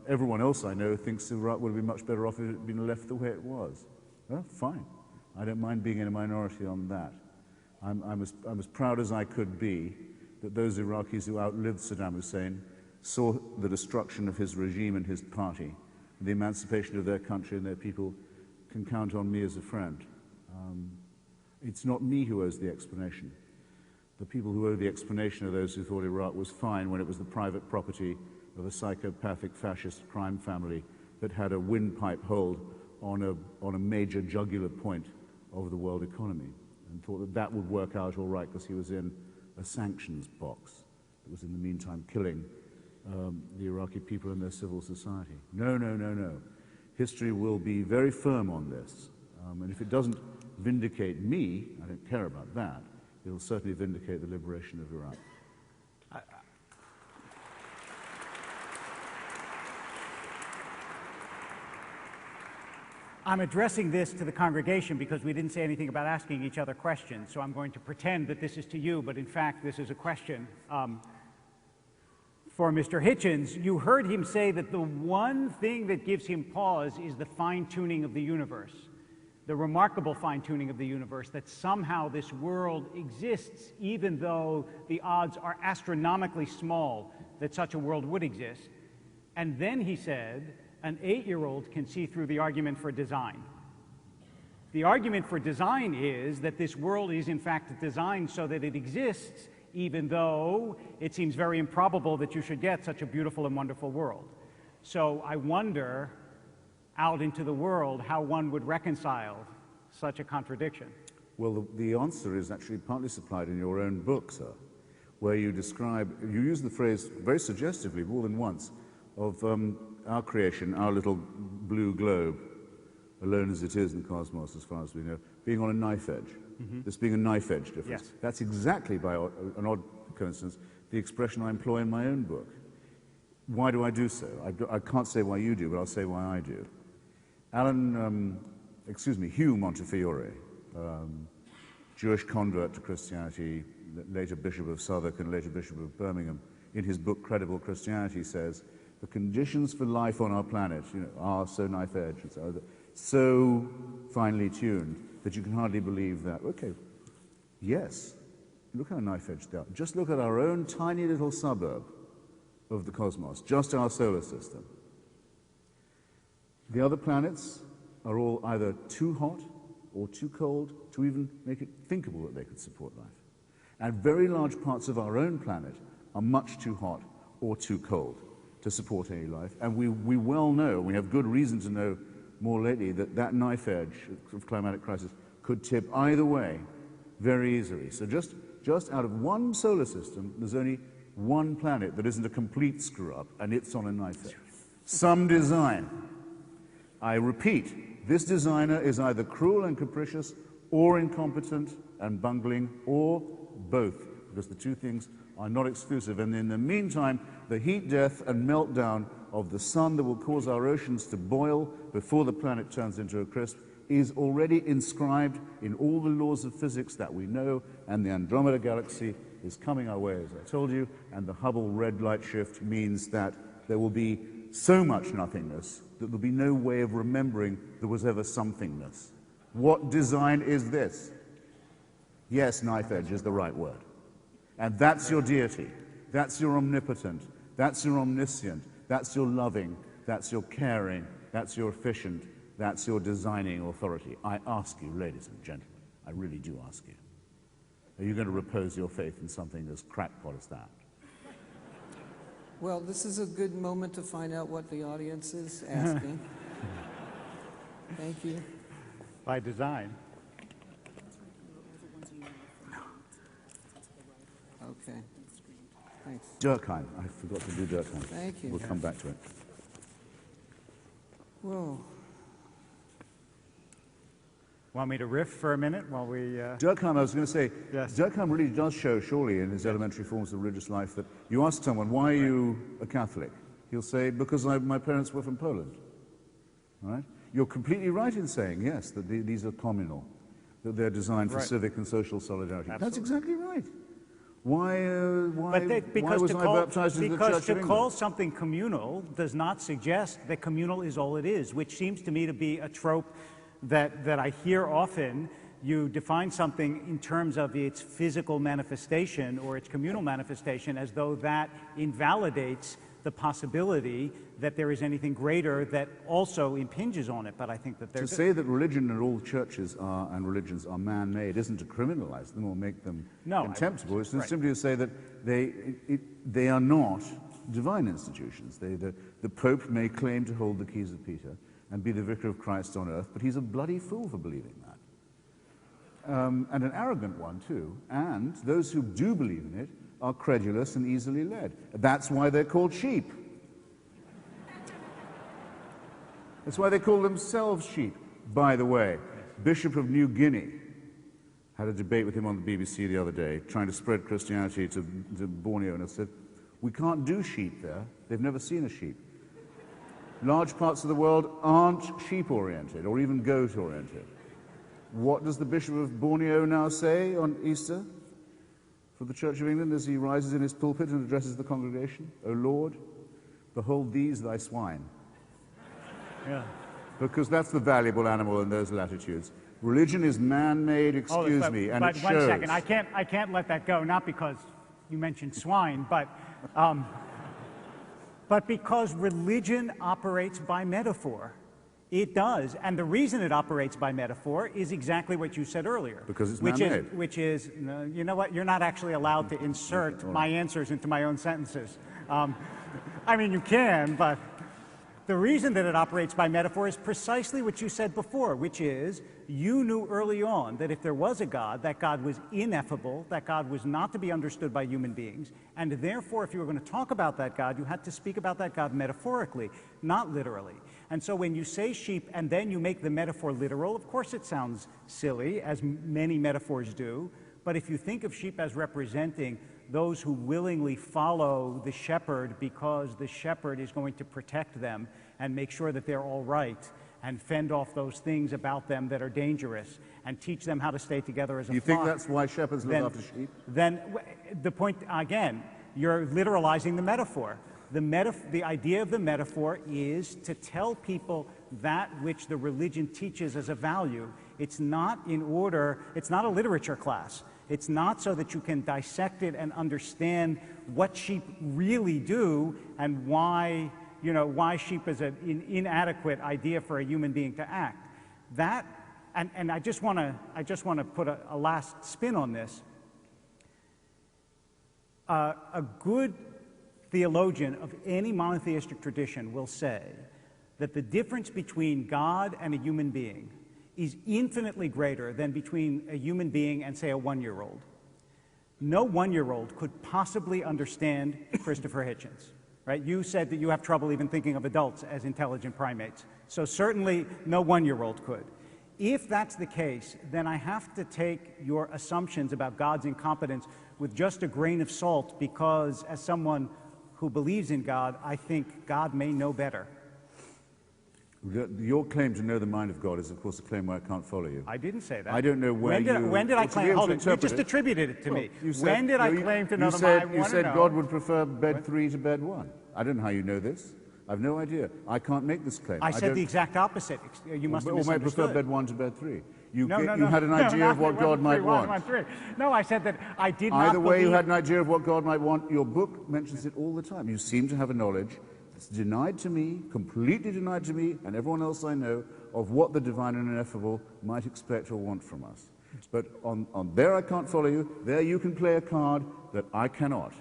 Everyone else I know thinks Iraq would have been much better off if it had been left the way it was. Well, fine. I don't mind being in a minority on that. I'm as proud as I could be that those Iraqis who outlived Saddam Hussein saw the destruction of his regime and his party, and the emancipation of their country and their people, can count on me as a friend. It's not me who owes the explanation. The people who owe the explanation are those who thought Iraq was fine when it was the private property of a psychopathic fascist crime family that had a windpipe hold on a major jugular point of the world economy, and thought that that would work out all right because he was in a sanctions box that was in the meantime killing the Iraqi people and their civil society. No, no, no, no. History will be very firm on this, and if it doesn't vindicate me, I don't care about that, it'll certainly vindicate the liberation of Iraq. I'm addressing this to the congregation because we didn't say anything about asking each other questions, so I'm going to pretend that this is to you, but in fact this is a question. For Mr. Hitchens, you heard him say that the one thing that gives him pause is the fine-tuning of the universe, the remarkable fine-tuning of the universe, that somehow this world exists even though the odds are astronomically small that such a world would exist. And then he said, an 8-year-old can see through the argument for design. The argument for design is that this world is in fact designed so that it exists, even though it seems very improbable that you should get such a beautiful and wonderful world. So I wonder, out into the world, how one would reconcile such a contradiction. Well, the answer is actually partly supplied in your own book, sir, where you describe, you use the phrase very suggestively more than once, of our creation, our little blue globe, alone as it is in the cosmos as far as we know, being on a knife edge. This being a knife edge difference. Yes. That's exactly, by an odd coincidence, the expression I employ in my own book. Why do I do so? I can't say why you do, but I'll say why I do. Hugh Montefiore, Jewish convert to Christianity, later Bishop of Southwark and later Bishop of Birmingham, in his book Credible Christianity says, the conditions for life on our planet, are so knife-edge and so finely tuned that you can hardly believe that. Okay, yes, look how knife-edged they are. Just look at our own tiny little suburb of the cosmos, just our solar system. The other planets are all either too hot or too cold to even make it thinkable that they could support life. And very large parts of our own planet are much too hot or too cold to support any life. And we well know, we have good reason to know more lately, that that knife edge of climatic crisis could tip either way very easily. So just out of one solar system, there's only one planet that isn't a complete screw-up, and it's on a knife edge. Some design. I repeat, this designer is either cruel and capricious, or incompetent and bungling, or both, because the two things are not exclusive. And in the meantime, the heat death and meltdown of the sun that will cause our oceans to boil before the planet turns into a crisp is already inscribed in all the laws of physics that we know, and the Andromeda Galaxy is coming our way, as I told you, and the Hubble red light shift means that there will be so much nothingness that there'll be no way of remembering there was ever somethingness. What design is this? Yes, knife edge is the right word. And that's your deity. That's your omnipotent. That's your omniscient. That's your loving. That's your caring. That's your efficient. That's your designing authority. I ask you, ladies and gentlemen, I really do ask you, are you going to repose your faith in something as crackpot as that? Well, this is a good moment to find out what the audience is asking. Thank you. By design. Okay. Thanks. Durkheim. I forgot to do Durkheim. Thank you. We'll come back to it. Whoa. Want me to riff for a minute while we... Durkheim, I was going to say, Yes. Durkheim really does show, surely, in his elementary forms of religious life, that you ask someone, why are you a Catholic? He'll say, because my parents were from Poland. Right? You're completely right in saying, yes, that these are communal, that they're designed for Right. civic and social solidarity. Absolutely. That's exactly right. Why Because was to I call, baptized into the because Church to of England? call something communal does not suggest that communal is all it is, which seems to me to be a trope that I hear often. You define something in terms of its physical manifestation or its communal manifestation as though that invalidates the possibility that there is anything greater that also impinges on it. But I think that To say that religion and all churches and religions are man-made isn't to criminalize them or make them contemptible. It's right. simply to say that they are not divine institutions. The Pope may claim to hold the keys of Peter and be the vicar of Christ on earth, but he's a bloody fool for believing that. And an arrogant one, too. And those who do believe in it are credulous and easily led. That's why they're called sheep. That's why they call themselves sheep. By the way, Bishop of New Guinea had a debate with him on the BBC the other day, trying to spread Christianity to Borneo, and I said, we can't do sheep there. They've never seen a sheep. Large parts of the world aren't sheep-oriented or even goat-oriented. What does the Bishop of Borneo now say on Easter for the Church of England as he rises in his pulpit and addresses the congregation? O Lord, behold these thy swine. Yeah. Because that's the valuable animal in those latitudes. Religion is man-made, excuse me, and it shows. 1 second, I can't let that go, not because you mentioned swine, but But because religion operates by metaphor. It does. And the reason it operates by metaphor is exactly what you said earlier. Because it's man-made. Which is, you know what, you're not actually allowed to insert my answers into my own sentences. I mean, you can, but the reason that it operates by metaphor is precisely what you said before, which is you knew early on that if there was a God, that God was ineffable, that God was not to be understood by human beings, and therefore if you were going to talk about that God, you had to speak about that God metaphorically, not literally. And so when you say sheep and then you make the metaphor literal, of course it sounds silly, as many metaphors do, but if you think of sheep as representing those who willingly follow the shepherd because the shepherd is going to protect them and make sure that they're all right and fend off those things about them that are dangerous and teach them how to stay together as a flock. You think that's why shepherds look after sheep? Then the point, again, you're literalizing the metaphor. The idea of the metaphor is to tell people that which the religion teaches as a value. It's not it's not a literature class. It's not so that you can dissect it and understand what sheep really do and why sheep is an inadequate idea for a human being to act. That, and I just want to put a last spin on this. A good theologian of any monotheistic tradition will say that the difference between God and a human being is infinitely greater than between a human being and, say, a one-year-old. No one-year-old could possibly understand Christopher Hitchens, right? You said that you have trouble even thinking of adults as intelligent primates, so certainly no one-year-old could. If that's the case, then I have to take your assumptions about God's incompetence with just a grain of salt because, as someone who believes in God, I think God may know better. Your claim to know the mind of God is, of course, a claim where I can't follow you. I didn't say that. I don't know where when did I claim? Hold it. You just attributed it to me. When did I claim to know the mind? You said God would prefer bed 3 to bed 1. I don't know how you know this. I've no idea. I can't make this claim. I said the exact opposite. You must have misunderstood. Or might prefer bed 1 to bed 3. You no, had an idea of what God might want. No, I said that I did not Either way, you had an idea of what God might want. Your book mentions it all the time. You seem to have a knowledge that's denied to me, completely denied to me, and everyone else I know, of what the divine and ineffable might expect or want from us. But on there I can't follow you. There you can play a card that I cannot.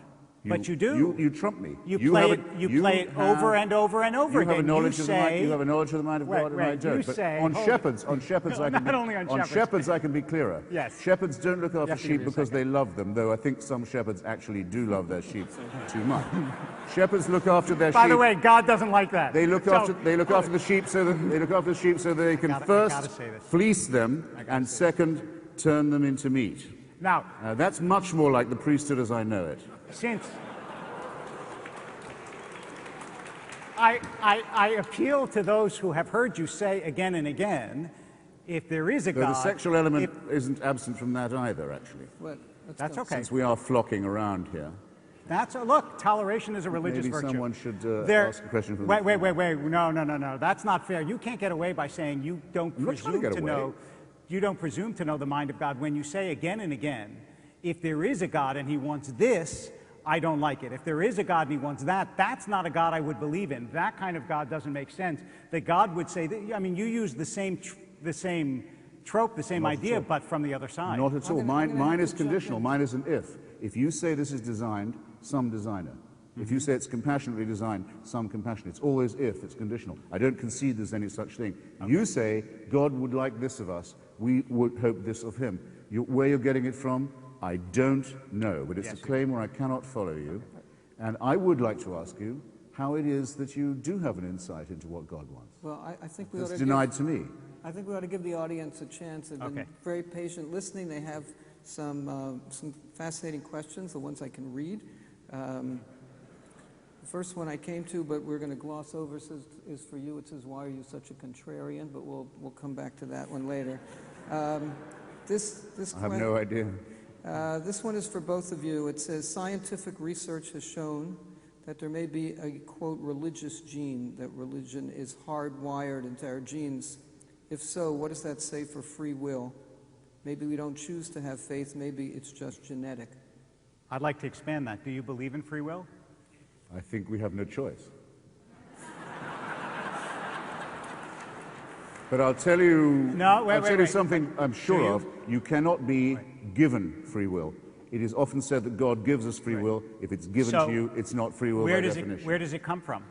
But you do. You trump me. You play it over and over and over again. You have a knowledge of the mind of God, and I don't. But on shepherds, on shepherds, I can be clearer. Yes. Shepherds don't look after sheep because they love them, though I think some shepherds actually do love their sheep too much. Shepherds look after their sheep. By the way, God doesn't like that. They look after the sheep so that they can first fleece them and second turn them into meat. Now that's much more like the priesthood as I know it. Since I appeal to those who have heard you say again and again, if there is a God... The sexual element isn't absent from that either, actually. Well, that's okay. Since we are flocking around here. Look, toleration is a religious virtue. Maybe someone should ask a question from Wait. No. That's not fair. You can't get away by saying you don't presume to know. You don't presume to know the mind of God when you say again and again, if there is a God and he wants this, I don't like it. If there is a God and he wants that, that's not a God I would believe in. That kind of God doesn't make sense. That God would say, that, I mean, you use the same trope, the same idea, but from the other side. Not at all. Mine is conditional. Mine is an if. If you say this is designed, some designer. If you say it's compassionately designed, some compassion. It's always if, it's conditional. I don't concede there's any such thing. Okay. You say, God would like this of us, we would hope this of him. Where you're getting it from, I don't know, but it's a claim where I cannot follow you. And I would like to ask you how it is that you do have an insight into what God wants. Well, I think we ought to... It's denied to me. I think we ought to give the audience a chance. They've been very patient listening. They have some fascinating questions, the ones I can read. The first one I came to, but we're going to gloss over, is for you. It says, why are you such a contrarian? But we'll come back to that one later. I have no idea. This one is for both of you. It says, scientific research has shown that there may be a, quote, religious gene, that religion is hardwired into our genes. If so, what does that say for free will? Maybe we don't choose to have faith. Maybe it's just genetic. I'd like to expand that. Do you believe in free will? I think we have no choice. But I'll tell you, I'll tell you something I'm sure of. You cannot be given free will. It is often said that God gives us free will. If it's given to you, it's not free will by definition. Where does it come from?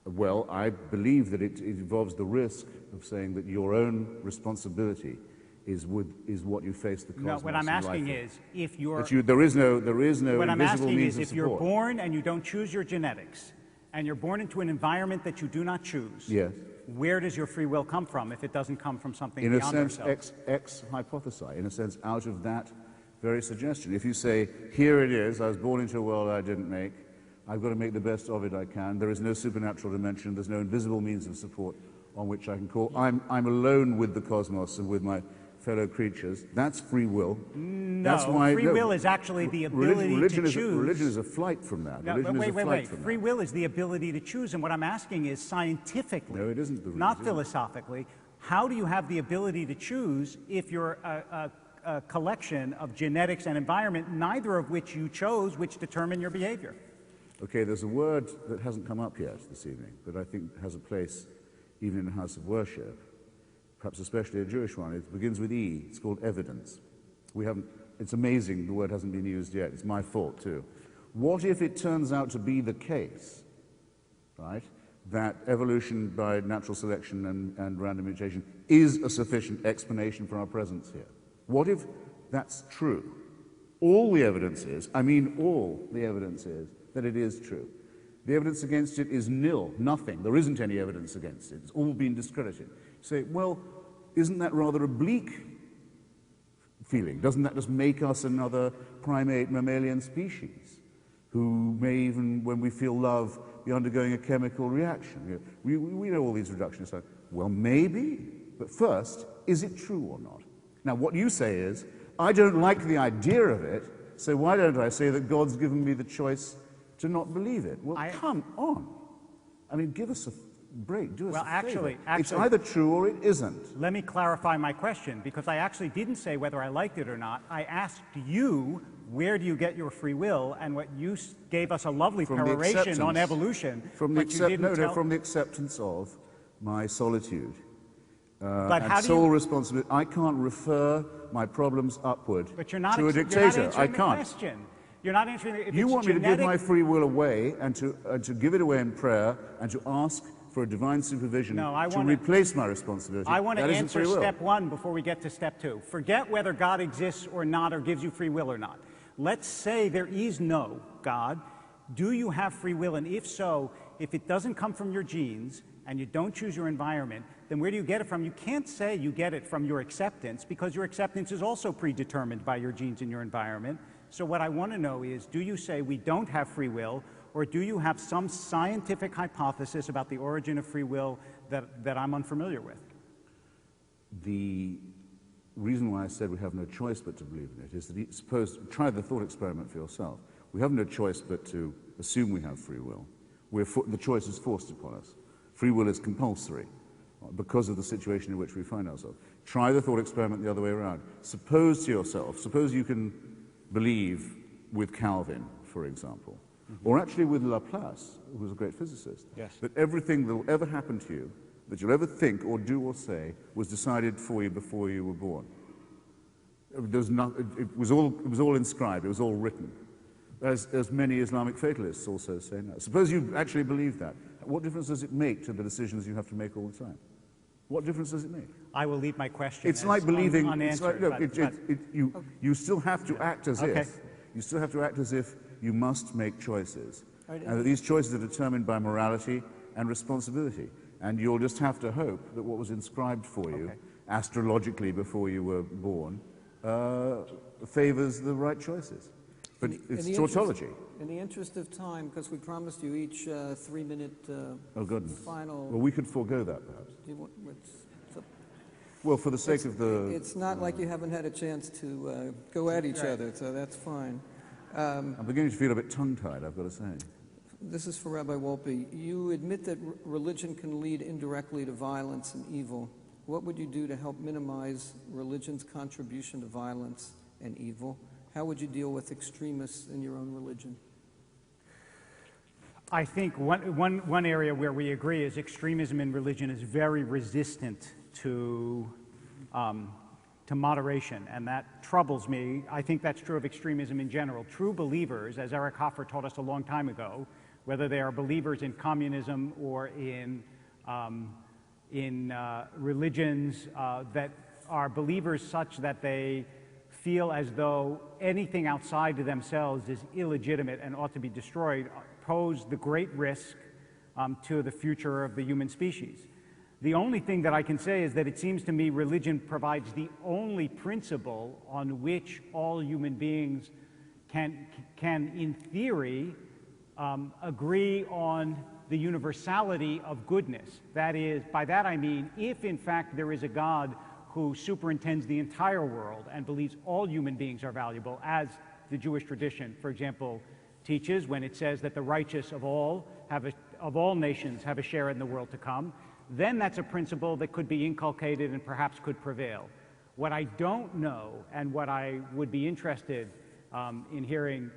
Well, I believe that it involves the risk of saying that your own responsibility is what you face the cosmos. No, what I'm asking is, if you're... there is no what I'm invisible asking means is, of if support. you're born and you don't choose your genetics, and you're born into an environment that you do not choose, yes, where does your free will come from if it doesn't come from something in beyond a sense, ourselves? ex hypothesi, in a sense, out of that very suggestion. If you say, here it is, I was born into a world I didn't make, I've got to make the best of it I can, there is no supernatural dimension, there's no invisible means of support on which I can call, I'm alone with the cosmos and with my fellow creatures, that's free will. No, that's why, free will is actually the ability to choose. Religion is a flight from that. No, wait. Free will is the ability to choose, and what I'm asking is, scientifically, no, it isn't the reason. Not philosophically, how do you have the ability to choose if you're a collection of genetics and environment, neither of which you chose, which determine your behavior? Okay, there's a word that hasn't come up yet this evening, but I think has a place even in a house of worship, perhaps especially a Jewish one. It begins with E. It's called evidence. It's amazing the word hasn't been used yet. It's my fault, too. What if it turns out to be the case, right, that evolution by natural selection and random mutation is a sufficient explanation for our presence here? What if that's true? All the evidence is, all the evidence is that it is true. The evidence against it is nil, nothing. There isn't any evidence against it. It's all been discredited. You say, well, isn't that rather a bleak feeling? Doesn't that just make us another primate mammalian species who may even, when we feel love, be undergoing a chemical reaction? We know all these reductionists. Well, maybe, but first, is it true or not? Now, what you say is, I don't like the idea of it, so why don't I say that God's given me the choice to not believe it? Well, come on. Give us a break. Do us a favor. It's either true or it isn't. Let me clarify my question, because I actually didn't say whether I liked it or not. I asked you, where do you get your free will? And what you gave us a lovely peroration on evolution. From the acceptance of my solitude. But and sole responsibility. I can't refer my problems upward to a dictator. I can't. You're not answering the question. You want me to give my free will away and to give it away in prayer and to ask for a divine supervision to replace my responsibility. I want to answer step one before we get to step two. Forget whether God exists or not, or gives you free will or not. Let's say there is no God. Do you have free will? And if so, if it doesn't come from your genes and you don't choose your environment, then where do you get it from? You can't say you get it from your acceptance, because your acceptance is also predetermined by your genes and your environment. So what I want to know is, do you say we don't have free will, or do you have some scientific hypothesis about the origin of free will that I'm unfamiliar with? The reason why I said we have no choice but to believe in it is that try the thought experiment for yourself. We have no choice but to assume we have free will. The choice is forced upon us. Free will is compulsory because of the situation in which we find ourselves. Try the thought experiment the other way around. Suppose you can believe with Calvin, for example, or actually with Laplace, who was a great physicist, that everything that will ever happen to you, that you'll ever think or do or say, was decided for you before you were born. It was all inscribed, it was all written. As many Islamic fatalists also say now. Suppose you actually believe that. What difference does it make to the decisions you have to make all the time? What difference does it make? I will leave my question It's like believing, unanswered. you still have to act as if. You still have to act as if you must make choices. And that these choices are determined by morality and responsibility. And you'll just have to hope that what was inscribed for you, astrologically before you were born, favors the right choices. But it's tautology. In the interest of time, because we promised you each 3-minute final... Well, we could forego that, perhaps. Well, for the sake of the... It's not like you haven't had a chance to go at each other, so that's fine. I'm beginning to feel a bit tongue-tied, I've got to say. This is for Rabbi Wolpe. You admit that religion can lead indirectly to violence and evil. What would you do to help minimize religion's contribution to violence and evil? How would you deal with extremists in your own religion? I think one area where we agree is extremism in religion is very resistant to moderation, and that troubles me. I think that's true of extremism in general. True believers, as Eric Hoffer taught us a long time ago, whether they are believers in communism or in religions that are believers such that they feel as though anything outside of themselves is illegitimate and ought to be destroyed, pose the great risk to the future of the human species. The only thing that I can say is that it seems to me religion provides the only principle on which all human beings can in theory, agree on the universality of goodness. That is, by that I mean, if in fact there is a God who superintends the entire world and believes all human beings are valuable, as the Jewish tradition, for example, teaches when it says that the righteous of all nations have a share in the world to come, then that's a principle that could be inculcated and perhaps could prevail. What I don't know, and what I would be interested in hearing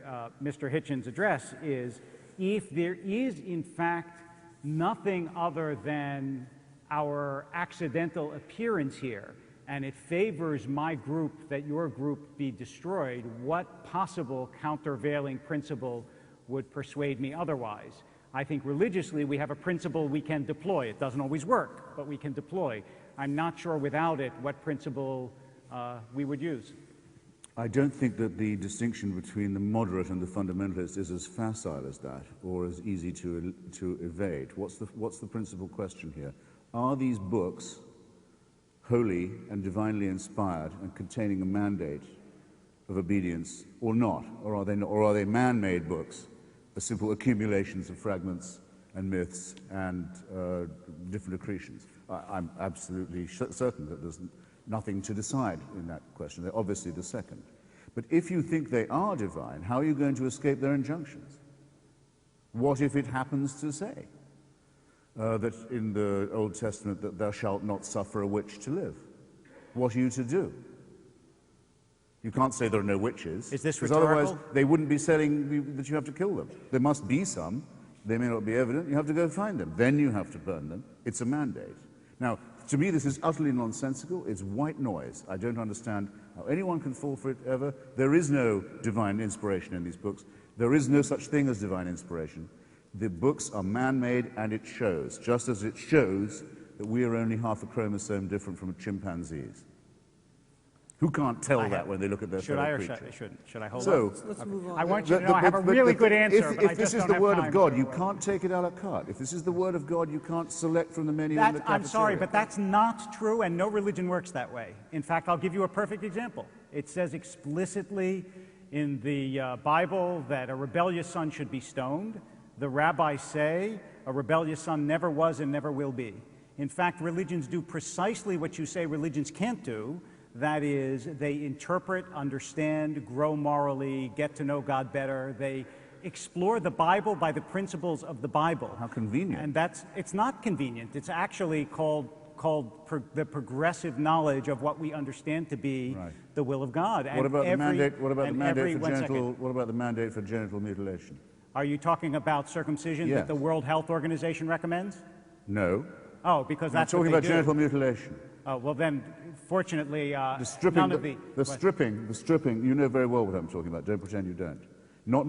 Mr. Hitchens address, is if there is in fact nothing other than our accidental appearance here, and it favors my group that your group be destroyed, what possible countervailing principle would persuade me otherwise? I think religiously we have a principle we can deploy. It doesn't always work, but we can deploy. I'm not sure without it what principle we would use. I don't think that the distinction between the moderate and the fundamentalist is as facile as that, or as easy to evade. What's the principal question here? Are these books holy and divinely inspired and containing a mandate of obedience, or not? Or are they not, or are they man-made books, simple accumulations of fragments and myths and different accretions? I'm absolutely certain that there's nothing to decide in that question. They're obviously the second. But if you think they are divine, how are you going to escape their injunctions? What if it happens to say that in the Old Testament that thou shalt not suffer a witch to live? What are you to do? You can't say there are no witches. Is this because rhetorical? otherwise they wouldn't be saying that you have to kill them. There must be some. They may not be evident. You have to go find them. Then you have to burn them. It's a mandate. Now, to me, this is utterly nonsensical. It's white noise. I don't understand how anyone can fall for it ever. There is no divine inspiration in these books. There is no such thing as divine inspiration. The books are man-made, and it shows, just as it shows that we are only half a chromosome different from chimpanzees. Who can't tell that when they look at their fellow creature? Should I hold So, Let's move on. I want you to know I have a really good answer, but I if this just is don't the have word time of God, to- you can't take it a la carte. If this is the word of God, you can't select from the menu in the cafeteria. I'm sorry, but that's not true, and no religion works that way. In fact, I'll give you a perfect example. It says explicitly in the Bible that a rebellious son should be stoned. The rabbis say a rebellious son never was and never will be. In fact, religions do precisely what you say religions can't do. That is, they interpret, understand, grow morally, get to know God better. They explore the Bible by the principles of the Bible. How convenient. And it's not convenient. It's actually called the progressive knowledge of what we understand to be the will of God. What about the mandate? What about the mandate for genital mutilation? Are you talking about circumcision that the World Health Organization recommends? No. Oh, because that's I'm talking what about they do. genital mutilation. Oh, well then, fortunately, The stripping, none of the stripping, you know very well what I'm talking about. Don't pretend you don't. Not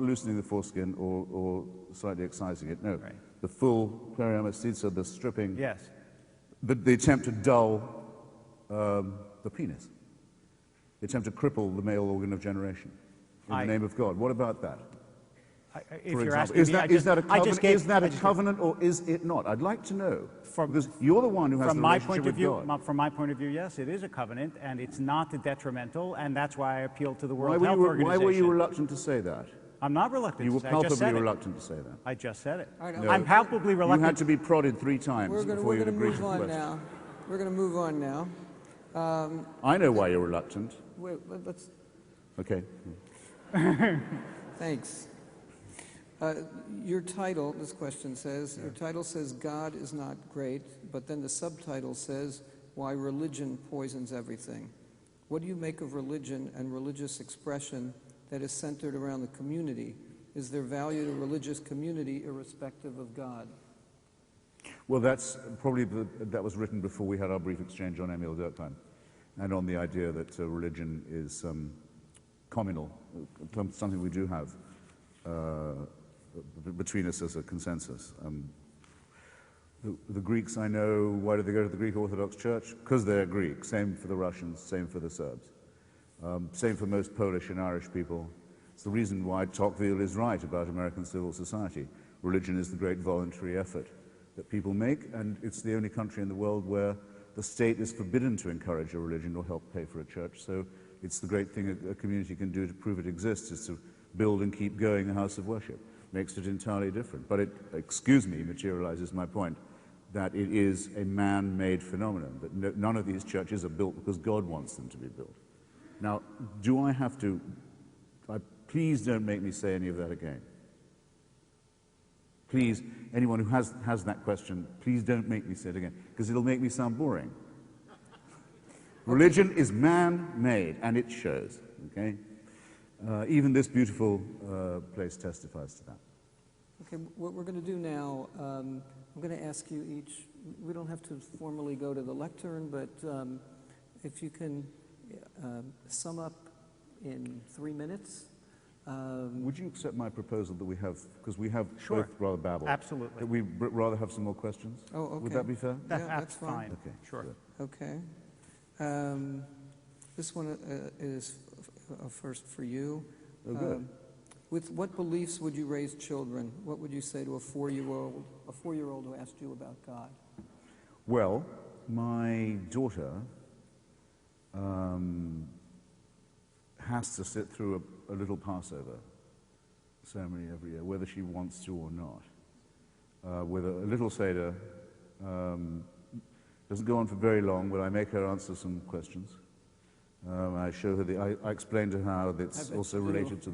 loosening the foreskin or slightly excising it, no. Right. The full periamesthesia, the stripping. Yes. The attempt to dull the penis. The attempt to cripple the male organ of generation in the name of God. What about that? If you're example, asking is that a covenant or is it not? I'd like to know. Because you're the one who has the relationship with God. From my point of view, yes, it is a covenant, and it's not detrimental, and that's why I appeal to the Why World Health Organization. were you reluctant to say that? I'm not reluctant You were to say it. I just palpably said it. reluctant to say that. I just said it. All right, No. I'm palpably reluctant. You had to be prodded 3 times We're before going you to agreed to move the on question. now. We're going to move on now. I know why you're reluctant. Wait, let's. Okay. Thanks. Your title, this question says, your title says God is not great, but then the subtitle says why religion poisons everything. What do you make of religion and religious expression that is centered around the community? Is there value to religious community irrespective of God? Well, that's probably, that was written before we had our brief exchange on Emil Durkheim, and on the idea that religion is communal, something we do have between us as a consensus. The Greeks I know, why do they go to the Greek Orthodox Church? Because they're Greek. Same for the Russians, same for the Serbs. Same for most Polish and Irish people. It's the reason why Tocqueville is right about American civil society. Religion is the great voluntary effort that people make, and it's the only country in the world where the state is forbidden to encourage a religion or help pay for a church. So it's the great thing a community can do to prove it exists, is to build and keep going a house of worship. Makes it entirely different. But it, excuse me, materializes my point, that it is a man-made phenomenon, that none of these churches are built because God wants them to be built. Now, do I have to, please don't make me say any of that again. Please, anyone who has that question, please don't make me say it again, because it'll make me sound boring. Religion is man-made, and it shows, okay? Even this beautiful place testifies to that. Okay, what we're going to do now, I'm going to ask you each, we don't have to formally go to the lectern, but if you can sum up in 3 minutes. Would you accept my proposal that we have, because we have Sure. both rather babbled, Absolutely. that we rather have some more questions? Oh, okay. Would that be fair? Yeah, that's fine. Okay, Sure. good. Okay. This one is first for you. Oh, good. With what beliefs would you raise children? What would you say to a four-year-old who asked you about God? Well, my daughter has to sit through a little Passover ceremony every year, whether she wants to or not. With a little Seder, doesn't go on for very long, but I make her answer some questions. I show her I explain to her how it's also related to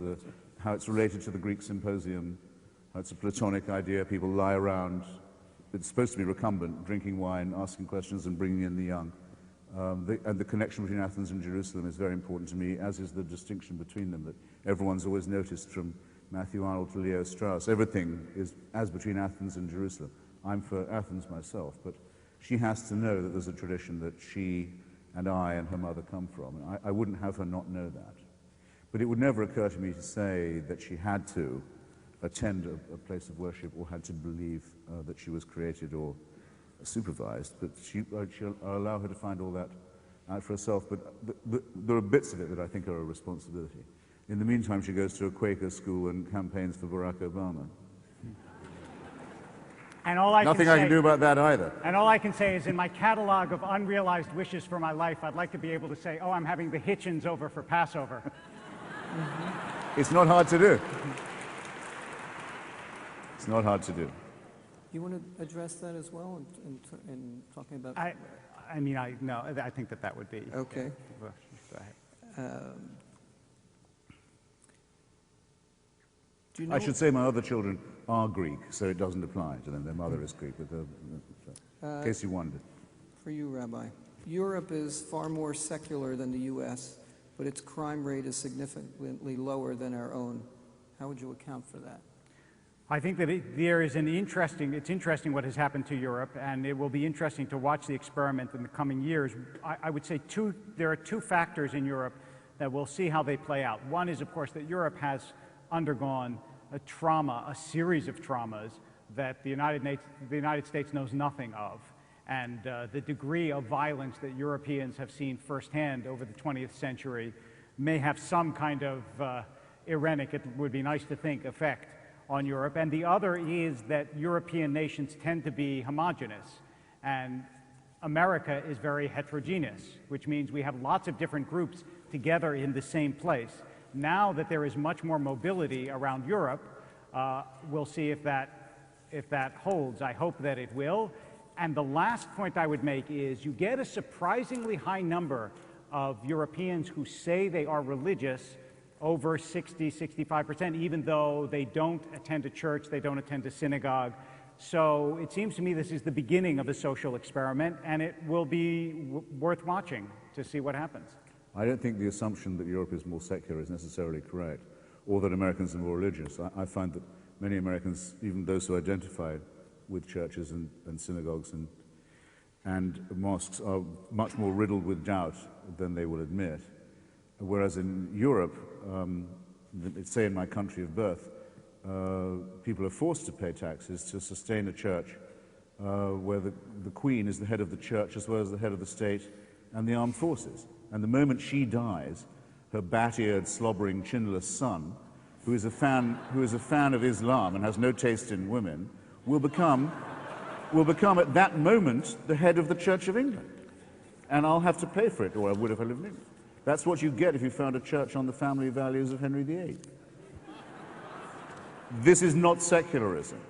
the Greek symposium. How it's a Platonic idea. People lie around. It's supposed to be recumbent, drinking wine, asking questions, and bringing in the young. And the connection between Athens and Jerusalem is very important to me, as is the distinction between them that everyone's always noticed from Matthew Arnold to Leo Strauss. Everything is as between Athens and Jerusalem. I'm for Athens myself, but she has to know that there's a tradition that she and I and her mother come from. And I wouldn't have her not know that. But it would never occur to me to say that she had to attend a place of worship or had to believe that she was created or supervised, but I'll allow her to find all that out for herself. But there are bits of it that I think are a responsibility. In the meantime, she goes to a Quaker school and campaigns for Barack Obama. And all I Nothing can I can do about that either. And all I can say is in my catalog of unrealized wishes for my life, I'd like to be able to say, oh, I'm having the Hitchens over for Passover. It's not hard to do. It's not hard to do. You want to address that as well in talking about... I think that would be... Okay. Go ahead. Do you know... I should say my other children are Greek, so it doesn't apply to them. Their mother is Greek, but in case you wondered. For you, Rabbi, Europe is far more secular than the U.S., but its crime rate is significantly lower than our own. How would you account for that? I think that it's interesting what has happened to Europe, and it will be interesting to watch the experiment in the coming years. I would say there are two factors in Europe that we'll see how they play out. One is, of course, that Europe has undergone a series of traumas that the United States knows nothing of. And the degree of violence that Europeans have seen firsthand over the 20th century may have some kind of Irenic, it would be nice to think, effect on Europe. And the other is that European nations tend to be homogeneous, and America is very heterogeneous, which means we have lots of different groups together in the same place. Now that there is much more mobility around Europe, we'll see if that holds. I hope that it will. And the last point I would make is you get a surprisingly high number of Europeans who say they are religious, over 60, 65%, even though they don't attend a church, they don't attend a synagogue. So it seems to me this is the beginning of a social experiment, and it will be worth watching to see what happens. I don't think the assumption that Europe is more secular is necessarily correct, or that Americans are more religious. I find that many Americans, even those who identify with churches and synagogues and mosques are much more riddled with doubt than they will admit. Whereas in Europe, say in my country of birth, people are forced to pay taxes to sustain a church where the Queen is the head of the church as well as the head of the state and the armed forces. And the moment she dies, her bat-eared, slobbering, chinless son, who is a fan of Islam and has no taste in women, will become at that moment the head of the Church of England. And I'll have to pay for it, or I would if I lived in England. That's what you get if you found a church on the family values of Henry VIII. This is not secularism.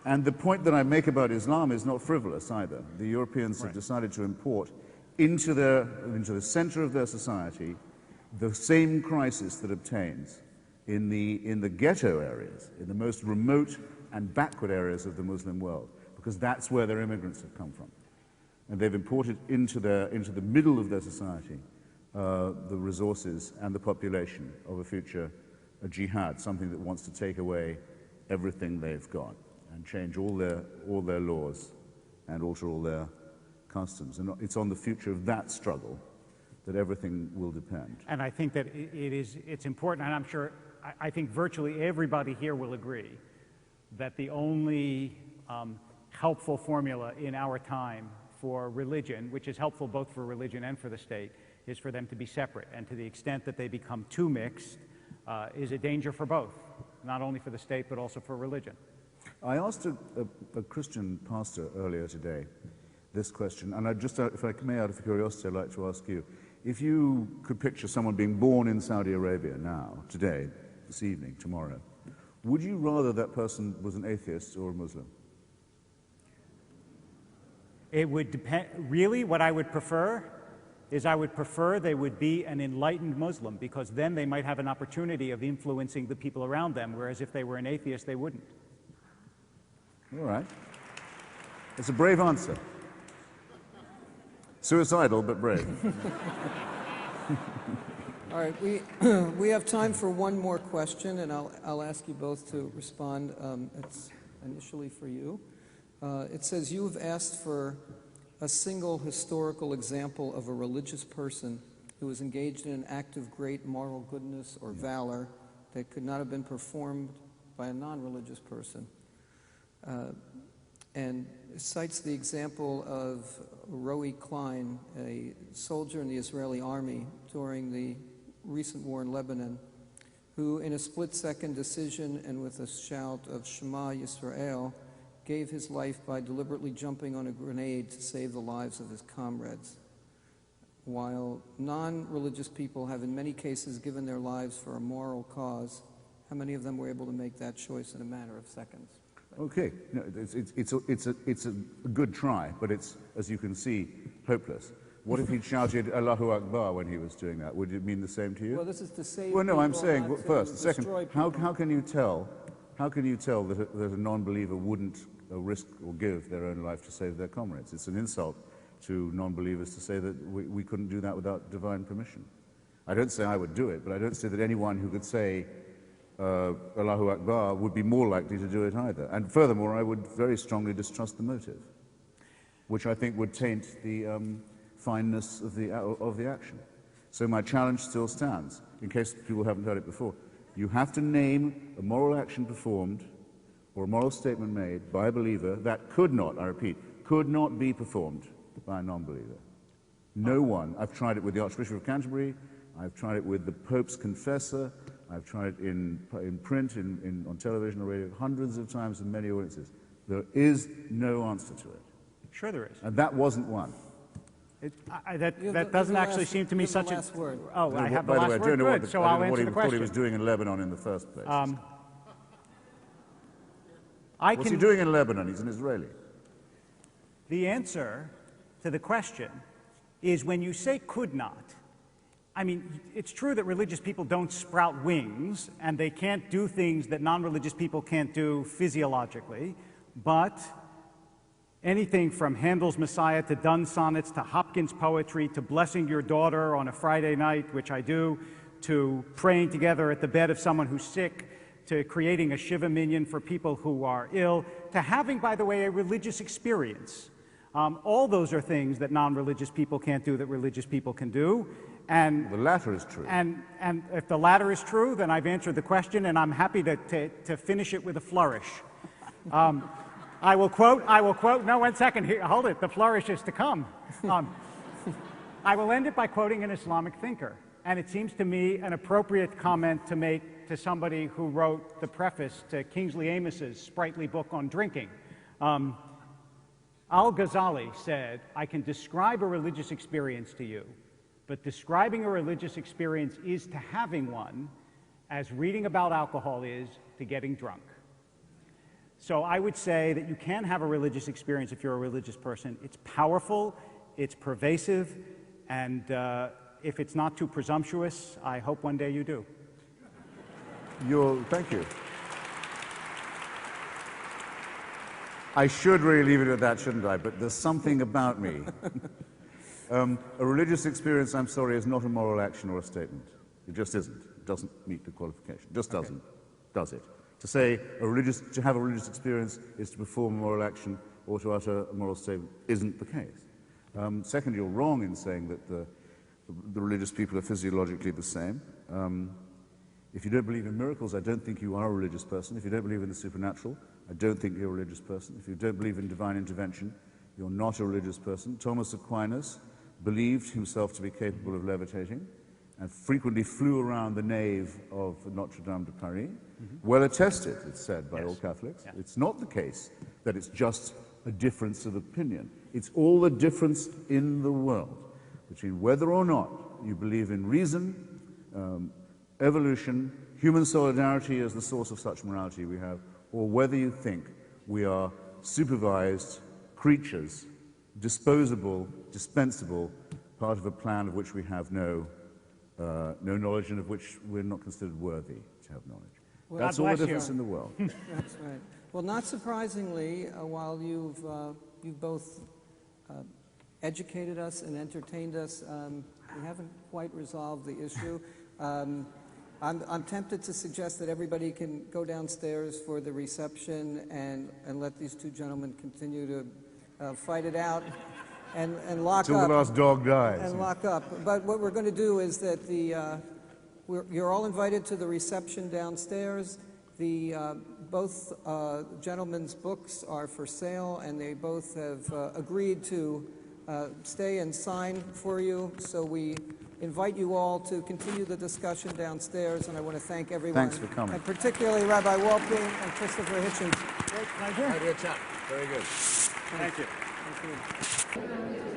And the point that I make about Islam is not frivolous either. The Europeans have decided to import into the center of their society the same crisis that obtains in the ghetto areas, in the most remote and backward areas of the Muslim world, because that's where their immigrants have come from. And they've imported into the middle of their society the resources and the population of a future jihad, something that wants to take away everything they've got and change all their laws and alter all their customs. And it's on the future of that struggle that everything will depend. And I think that it's important, and I'm sure, I think virtually everybody here will agree that the only helpful formula in our time for religion, which is helpful both for religion and for the state, is for them to be separate. And to the extent that they become too mixed, is a danger for both, not only for the state but also for religion. I asked a Christian pastor earlier today this question, and if I may, out of curiosity, I'd like to ask you, if you could picture someone being born in Saudi Arabia now, today, this evening, tomorrow, would you rather that person was an atheist or a Muslim? It would depend. Really, what I would prefer is I would prefer they would be an enlightened Muslim, because then they might have an opportunity of influencing the people around them, whereas if they were an atheist, they wouldn't. All right. It's a brave answer. Suicidal, but brave. All right, we have time for one more question, and I'll ask you both to respond. It's initially for you. It says, you have asked for a single historical example of a religious person who was engaged in an act of great moral goodness or valor that could not have been performed by a non-religious person. And cites the example of Roe Klein, a soldier in the Israeli army during the recent war in Lebanon, who in a split-second decision and with a shout of Shema Yisrael gave his life by deliberately jumping on a grenade to save the lives of his comrades. While non-religious people have in many cases given their lives for a moral cause, how many of them were able to make that choice in a matter of seconds? Okay, no, it's a good try, but it's, as you can see, hopeless. What if he'd shouted Allahu Akbar when he was doing that? Would it mean the same to you? Well, this is to save. Well, no, I'm people, saying, not to first, second, destroy how people. can you tell that a non-believer wouldn't risk or give their own life to save their comrades? It's an insult to non-believers to say that we couldn't do that without divine permission. I don't say I would do it, but I don't say that anyone who could say Allahu Akbar would be more likely to do it either. And furthermore, I would very strongly distrust the motive, which I think would taint the fineness of the action. So my challenge still stands, in case people haven't heard it before. You have to name a moral action performed or a moral statement made by a believer that could not, I repeat, could not be performed by a non-believer. No one. I've tried it with the Archbishop of Canterbury, I've tried it with the Pope's confessor, I've tried it in print, on television or radio, hundreds of times in many audiences. There is no answer to it. Sure there is. And that wasn't one. That doesn't actually seem to me such a... last word. Oh, I have the By the last way, I word? don't know Good, so I'll answer the what he question. was doing in Lebanon in the first place. What's he can... doing in Lebanon? He's an Israeli. The answer to the question is when you say could not, I mean, it's true that religious people don't sprout wings and they can't do things that non-religious people can't do physiologically, but anything from Handel's Messiah to Donne sonnets to Hopkins poetry to blessing your daughter on a Friday night, which I do, to praying together at the bed of someone who's sick, to creating a Shiva minyan for people who are ill, to having, by the way, a religious experience. All those are things that non-religious people can't do that religious people can do. And the latter is true. And if the latter is true, then I've answered the question, and I'm happy to finish it with a flourish. I will quote, no, 1 second, here, hold it, the flourish is to come. I will end it by quoting an Islamic thinker, and it seems to me an appropriate comment to make to somebody who wrote the preface to Kingsley Amos's sprightly book on drinking. Al-Ghazali said, "I can describe a religious experience to you, but describing a religious experience is to having one, as reading about alcohol is to getting drunk." So I would say that you can have a religious experience if you're a religious person. It's powerful, it's pervasive, and if it's not too presumptuous, I hope one day you do. Thank you. I should really leave it at that, shouldn't I? But there's something about me. A religious experience, I'm sorry, is not a moral action or a statement. It just isn't. It doesn't meet the qualification. It just doesn't, does it? To say to have a religious experience is to perform a moral action or to utter a moral statement isn't the case. Second, you're wrong in saying that the religious people are physiologically the same. If you don't believe in miracles, I don't think you are a religious person. If you don't believe in the supernatural, I don't think you're a religious person. If you don't believe in divine intervention, you're not a religious person. Thomas Aquinas believed himself to be capable of levitating and frequently flew around the nave of Notre Dame de Paris. Well attested, it's said, by all Catholics. Yeah. It's not the case that it's just a difference of opinion. It's all the difference in the world between whether or not you believe in reason, evolution, human solidarity as the source of such morality we have, or whether you think we are supervised creatures, disposable, dispensable, part of a plan of which we have no knowledge and of which we're not considered worthy to have knowledge. Well, that's all the difference in the world. That's right. Well, not surprisingly, while you've both educated us and entertained us, we haven't quite resolved the issue. I'm tempted to suggest that everybody can go downstairs for the reception and let these two gentlemen continue to fight it out and lock up. Till the last dog dies. And lock up. But what we're going to do is that you're all invited to the reception downstairs. Both gentlemen's books are for sale, and they both have agreed to stay and sign for you. So we invite you all to continue the discussion downstairs, and I want to thank everyone. Thanks for coming. And particularly Rabbi Wolpe and Christopher Hitchens. Great pleasure. Very good. Thank you. Thank you.